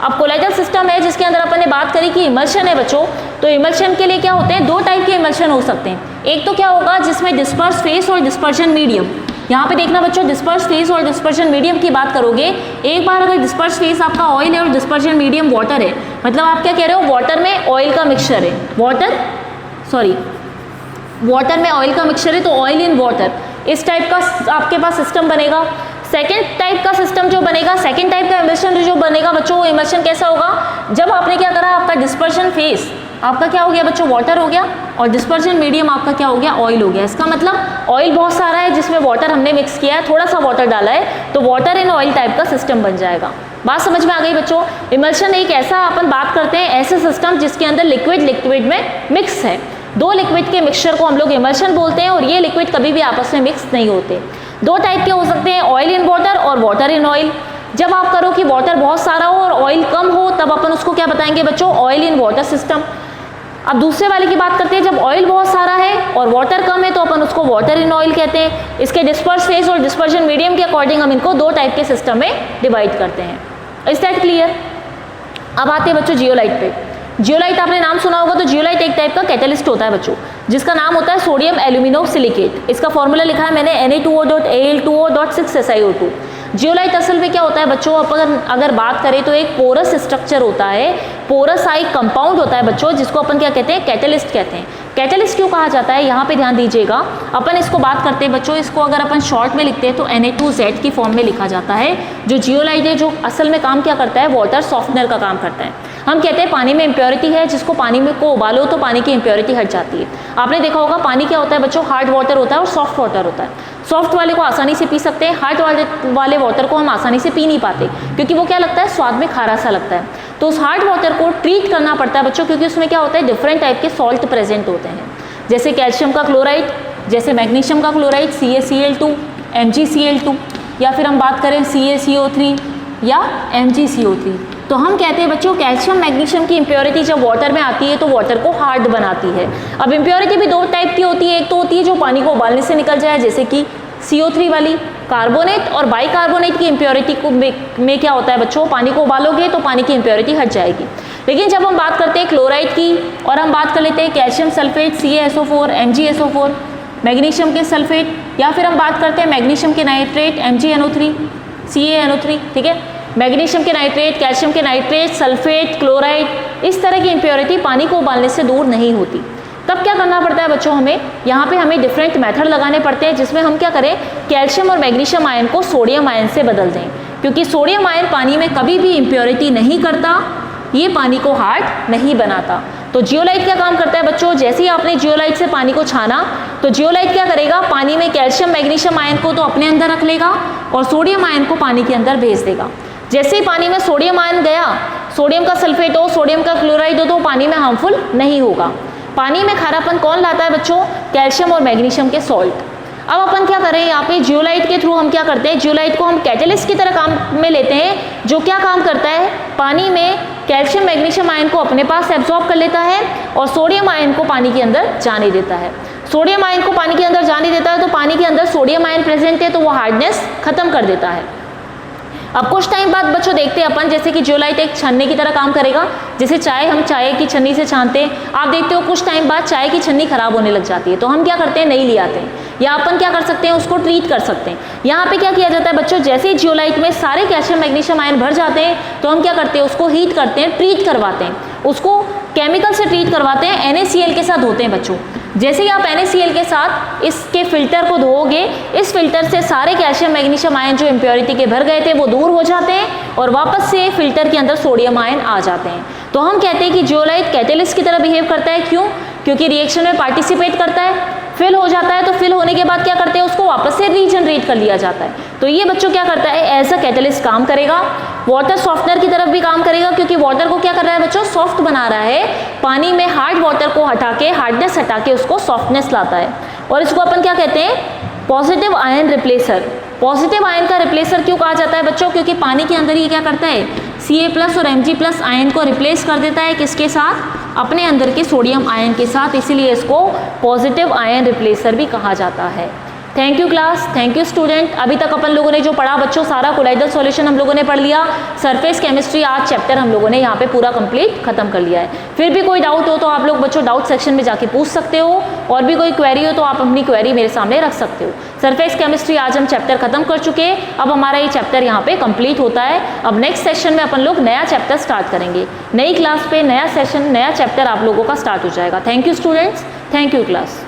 अब कोलाइडल सिस्टम है जिसके अंदर अपन ने बात करी कि इमल्शन है बच्चों, तो इमल्शन के लिए क्या होते हैं, दो टाइप के इमल्शन हो सकते हैं। एक तो क्या होगा जिसमें डिस्पर्स फेस और डिस्पर्शन मीडियम। यहाँ पे देखना बच्चों, डिस्पर्स फेस और डिस्पर्शन मीडियम की बात करोगे, एक बार अगर डिस्पर्स फेस आपका ऑयल है और डिस्पर्शन मीडियम वाटर है, मतलब आप क्या कह रहे हो, वाटर में ऑयल का मिक्सचर है, वाटर में ऑयल का मिक्सचर है, तो ऑयल इन वाटर, इस टाइप का आपके पास सिस्टम बनेगा। सेकेंड टाइप का सिस्टम जो बनेगा, सेकेंड टाइप का इमल्शन जो बनेगा बच्चों, वो इमल्शन कैसा होगा, जब आपने क्या करा, आपका डिस्पर्शन फेस आपका क्या हो गया बच्चों, वाटर हो गया, और डिस्पर्शन मीडियम आपका क्या हो गया, ऑयल हो गया। इसका मतलब ऑयल बहुत सारा है जिसमें वाटर हमने मिक्स किया है, थोड़ा सा वाटर डाला है, तो वाटर इन ऑयल टाइप का सिस्टम बन जाएगा। बात समझ में आ गई बच्चों। इमल्शन एक ऐसा अपन बात करते हैं ऐसे सिस्टम जिसके अंदर लिक्विड में मिक्स है। दो लिक्विड के मिक्सचर को हम लोग इमल्शन बोलते हैं, और ये लिक्विड कभी भी आपस में मिक्स नहीं होते। दो टाइप के हो सकते हैं, ऑयल इन वाटर और वाटर इन ऑयल। जब आप करो कि वाटर बहुत सारा हो और ऑयल कम हो, तब अपन उसको क्या बताएंगे बच्चों, ऑयल इन वाटर सिस्टम। अब दूसरे वाले की बात करते हैं, जब ऑयल बहुत सारा है और वाटर कम है तो अपन उसको वाटर इन ऑयल कहते हैं। इसके डिस्पर्स फेस और डिस्पर्शन मीडियम के अकॉर्डिंग हम इनको दो टाइप के सिस्टम में डिवाइड करते हैं। Is that clear? अब आते हैं बच्चों जियोलाइट पे। जियोलाइट आपने नाम सुना होगा, तो जियोलाइट एक टाइप का कैटलिस्ट होता है बच्चों, जिसका नाम होता है सोडियम एल्यूमिनो सिलिकेट। इसका फॉर्मूला लिखा है मैंने Na2O.Al2O.6SiO2। जियोलाइट असल में क्या होता है बच्चों, अगर बात करें तो एक पोरस स्ट्रक्चर होता है, पोरस एक कंपाउंड होता है बच्चों, जिसको अपन क्या कहते हैं, कैटलिस्ट कहते हैं। कैटलिस्ट क्यों कहा जाता है, यहाँ पे ध्यान दीजिएगा। अपन इसको बात करते हैं बच्चों, इसको अगर अपन शॉर्ट में लिखते हैं तो Na2Z की फॉर्म में लिखा जाता है। जो जियोलाइट है, जो असल में काम क्या करता है, वाटर सॉफ्टनर का काम करता है। हम कहते हैं पानी में इम्प्योरिटी है, जिसको पानी में को उबालो तो पानी की इम्प्योरिटी हट जाती है। आपने देखा होगा पानी क्या होता है बच्चों, हार्ड वाटर होता है और सॉफ्ट वाटर होता है। सॉफ्ट वाले को आसानी से पी सकते हैं, हार्ड वाले वाटर को हम आसानी से पी नहीं पाते, क्योंकि वो क्या लगता है, स्वाद में खारा सा लगता है। तो उस हार्ड वाटर को ट्रीट करना पड़ता है बच्चों, क्योंकि उसमें क्या होता है, डिफरेंट टाइप के सॉल्ट प्रेजेंट होते हैं, जैसे कैल्शियम का क्लोराइड, जैसे मैग्नीशियम का क्लोराइड CaCl2, MgCl2, या फिर हम बात करें CaCO3 या MgCO3। तो हम कहते हैं बच्चों, कैल्शियम मैग्नीशियम की इम्प्योरिटी जब वाटर में आती है तो वाटर को हार्ड बनाती है। अब इम्प्योरिटी भी दो टाइप की होती है, एक तो होती है जो पानी को उबालने से निकल जाए, जैसे कि CO3 वाली। कार्बोनेट और बाइकार्बोनेट की इम्प्योरिटी को में क्या होता है बच्चों, पानी को उबालोगे तो पानी की इम्प्योरिटी हट जाएगी। लेकिन जब हम बात करते हैं क्लोराइड की, और हम बात कर लेते हैं calcium sulphate CaSO4, MgSO4, magnesium के सल्फेट, या फिर हम बात करते हैं मैग्नीशियम के नाइट्रेट MgNO3, CaNO3, ठीक है। मैग्नीशियम के नाइट्रेट, कैल्शियम के नाइट्रेट, सल्फेट, क्लोराइड, इस तरह की इम्प्योरिटी पानी को उबालने से दूर नहीं होती। तब क्या करना पड़ता है बच्चों, हमें यहाँ पे हमें डिफरेंट मेथड लगाने पड़ते हैं, जिसमें हम क्या करें, कैल्शियम और मैग्नीशियम आयन को सोडियम आयन से बदल दें, क्योंकि सोडियम आयन पानी में कभी भी इम्प्योरिटी नहीं करता, ये पानी को हार्ड नहीं बनाता। तो जियोलाइट क्या काम करता है बच्चों, जैसे ही आपने जियोलाइट से पानी को छाना, तो जियोलाइट क्या करेगा, पानी में कैल्शियम मैग्नीशियम आयन को तो अपने अंदर रख लेगा और सोडियम आयन को पानी के अंदर भेज देगा। जैसे ही पानी में सोडियम आयन गया, सोडियम का सल्फेट हो, सोडियम का क्लोराइड हो, तो पानी में हार्मफुल नहीं होगा। पानी में खारापन कौन लाता है बच्चों, कैल्शियम और मैग्नीशियम के सॉल्ट। अब अपन क्या करें, यहाँ पे जियोलाइट के थ्रू हम क्या करते हैं, जियोलाइट को हम कैटलिस्ट की तरह काम में लेते हैं, जो क्या काम करता है, पानी में कैल्शियम मैग्नीशियम आयन को अपने पास एब्जॉर्ब कर लेता है और सोडियम आयन को पानी के अंदर जाने देता है। सोडियम आयन को पानी के अंदर जाने देता है तो पानी के अंदर सोडियम आयन प्रेजेंट है, तो वो हार्डनेस खत्म कर देता है। अब कुछ टाइम बाद बच्चों देखते हैं अपन, जैसे कि जियोलाइट एक छन्नी की तरह काम करेगा, जैसे चाय हम चाय की छन्नी से छानते हैं, आप देखते हो कुछ टाइम बाद चाय की छन्नी खराब होने लग जाती है, तो हम क्या करते हैं, नई ले आते हैं, या अपन क्या कर सकते हैं, उसको ट्रीट कर सकते हैं। यहाँ पे क्या किया जाता है बच्चों, जैसे ही जियोलाइट में सारे कैल्शियम मैग्नीशियम आयन भर जाते हैं, तो हम क्या करते हैं, उसको हीट करते हैं, ट्रीट करवाते हैं, उसको केमिकल से ट्रीट करवाते हैं, NaCl के साथ धोते हैं बच्चों। जैसे ही आप NaCl के साथ इसके फिल्टर को धोओगे, इस फिल्टर से सारे कैल्शियम मैग्नीशियम आयन जो इम्प्योरिटी के भर गए थे वो दूर हो जाते हैं और वापस से फिल्टर के अंदर सोडियम आयन आ जाते हैं। तो हम कहते हैं कि जियोलाइट कैटेलिस्ट की तरह बिहेव करता है। क्यों? क्योंकि रिएक्शन में पार्टिसिपेट करता है, फिल हो जाता है, तो फिल होने के बाद क्या करते हैं, उसको वापस से रीजनरेट कर लिया जाता है। तो ये बच्चों क्या करता है, एज अ कैटेलिस्ट काम करेगा। वाटर सॉफ्टनर की तरफ भी काम करेगा, क्योंकि वाटर को क्या कर रहा है बच्चों, सॉफ्ट बना रहा है। पानी में हार्ड वाटर को हटा के, हार्डनेस हटा के उसको सॉफ्टनेस लाता है। और इसको अपन क्या कहते हैं, positive ion replacer. Positive ion का रिप्लेसर क्यों कहा जाता है बच्चों, क्योंकि पानी के अंदर ये क्या करता है, Ca+ और Mg+ आयन को रिप्लेस कर देता है, किसके साथ, अपने अंदर के सोडियम आयन के साथ, इसीलिए इसको पॉजिटिव आयन रिप्लेसर भी कहा जाता है। Thank you class, thank you student. अभी तक अपन लोगों ने जो पढ़ा बच्चों, सारा कोलाइडल सॉल्यूशन हम लोगों ने पढ़ लिया। सरफेस केमिस्ट्री आज चैप्टर हम लोगों ने यहाँ पे पूरा कंप्लीट खत्म कर लिया है। फिर भी कोई डाउट हो तो आप लोग बच्चों डाउट सेक्शन में जाके पूछ सकते हो, और भी कोई क्वेरी हो तो आप अपनी क्वेरी मेरे सामने रख सकते हो। सरफेस केमिस्ट्री आज हम चैप्टर खत्म कर चुके हैं, अब हमारा ये चैप्टर यहाँ पे कंप्लीट होता है। अब नेक्स्ट सेशन में अपन लोग नया चैप्टर स्टार्ट करेंगे, नई क्लास पे नया सेशन, नया चैप्टर आप लोगों का स्टार्ट हो जाएगा। Thank you students, thank you class.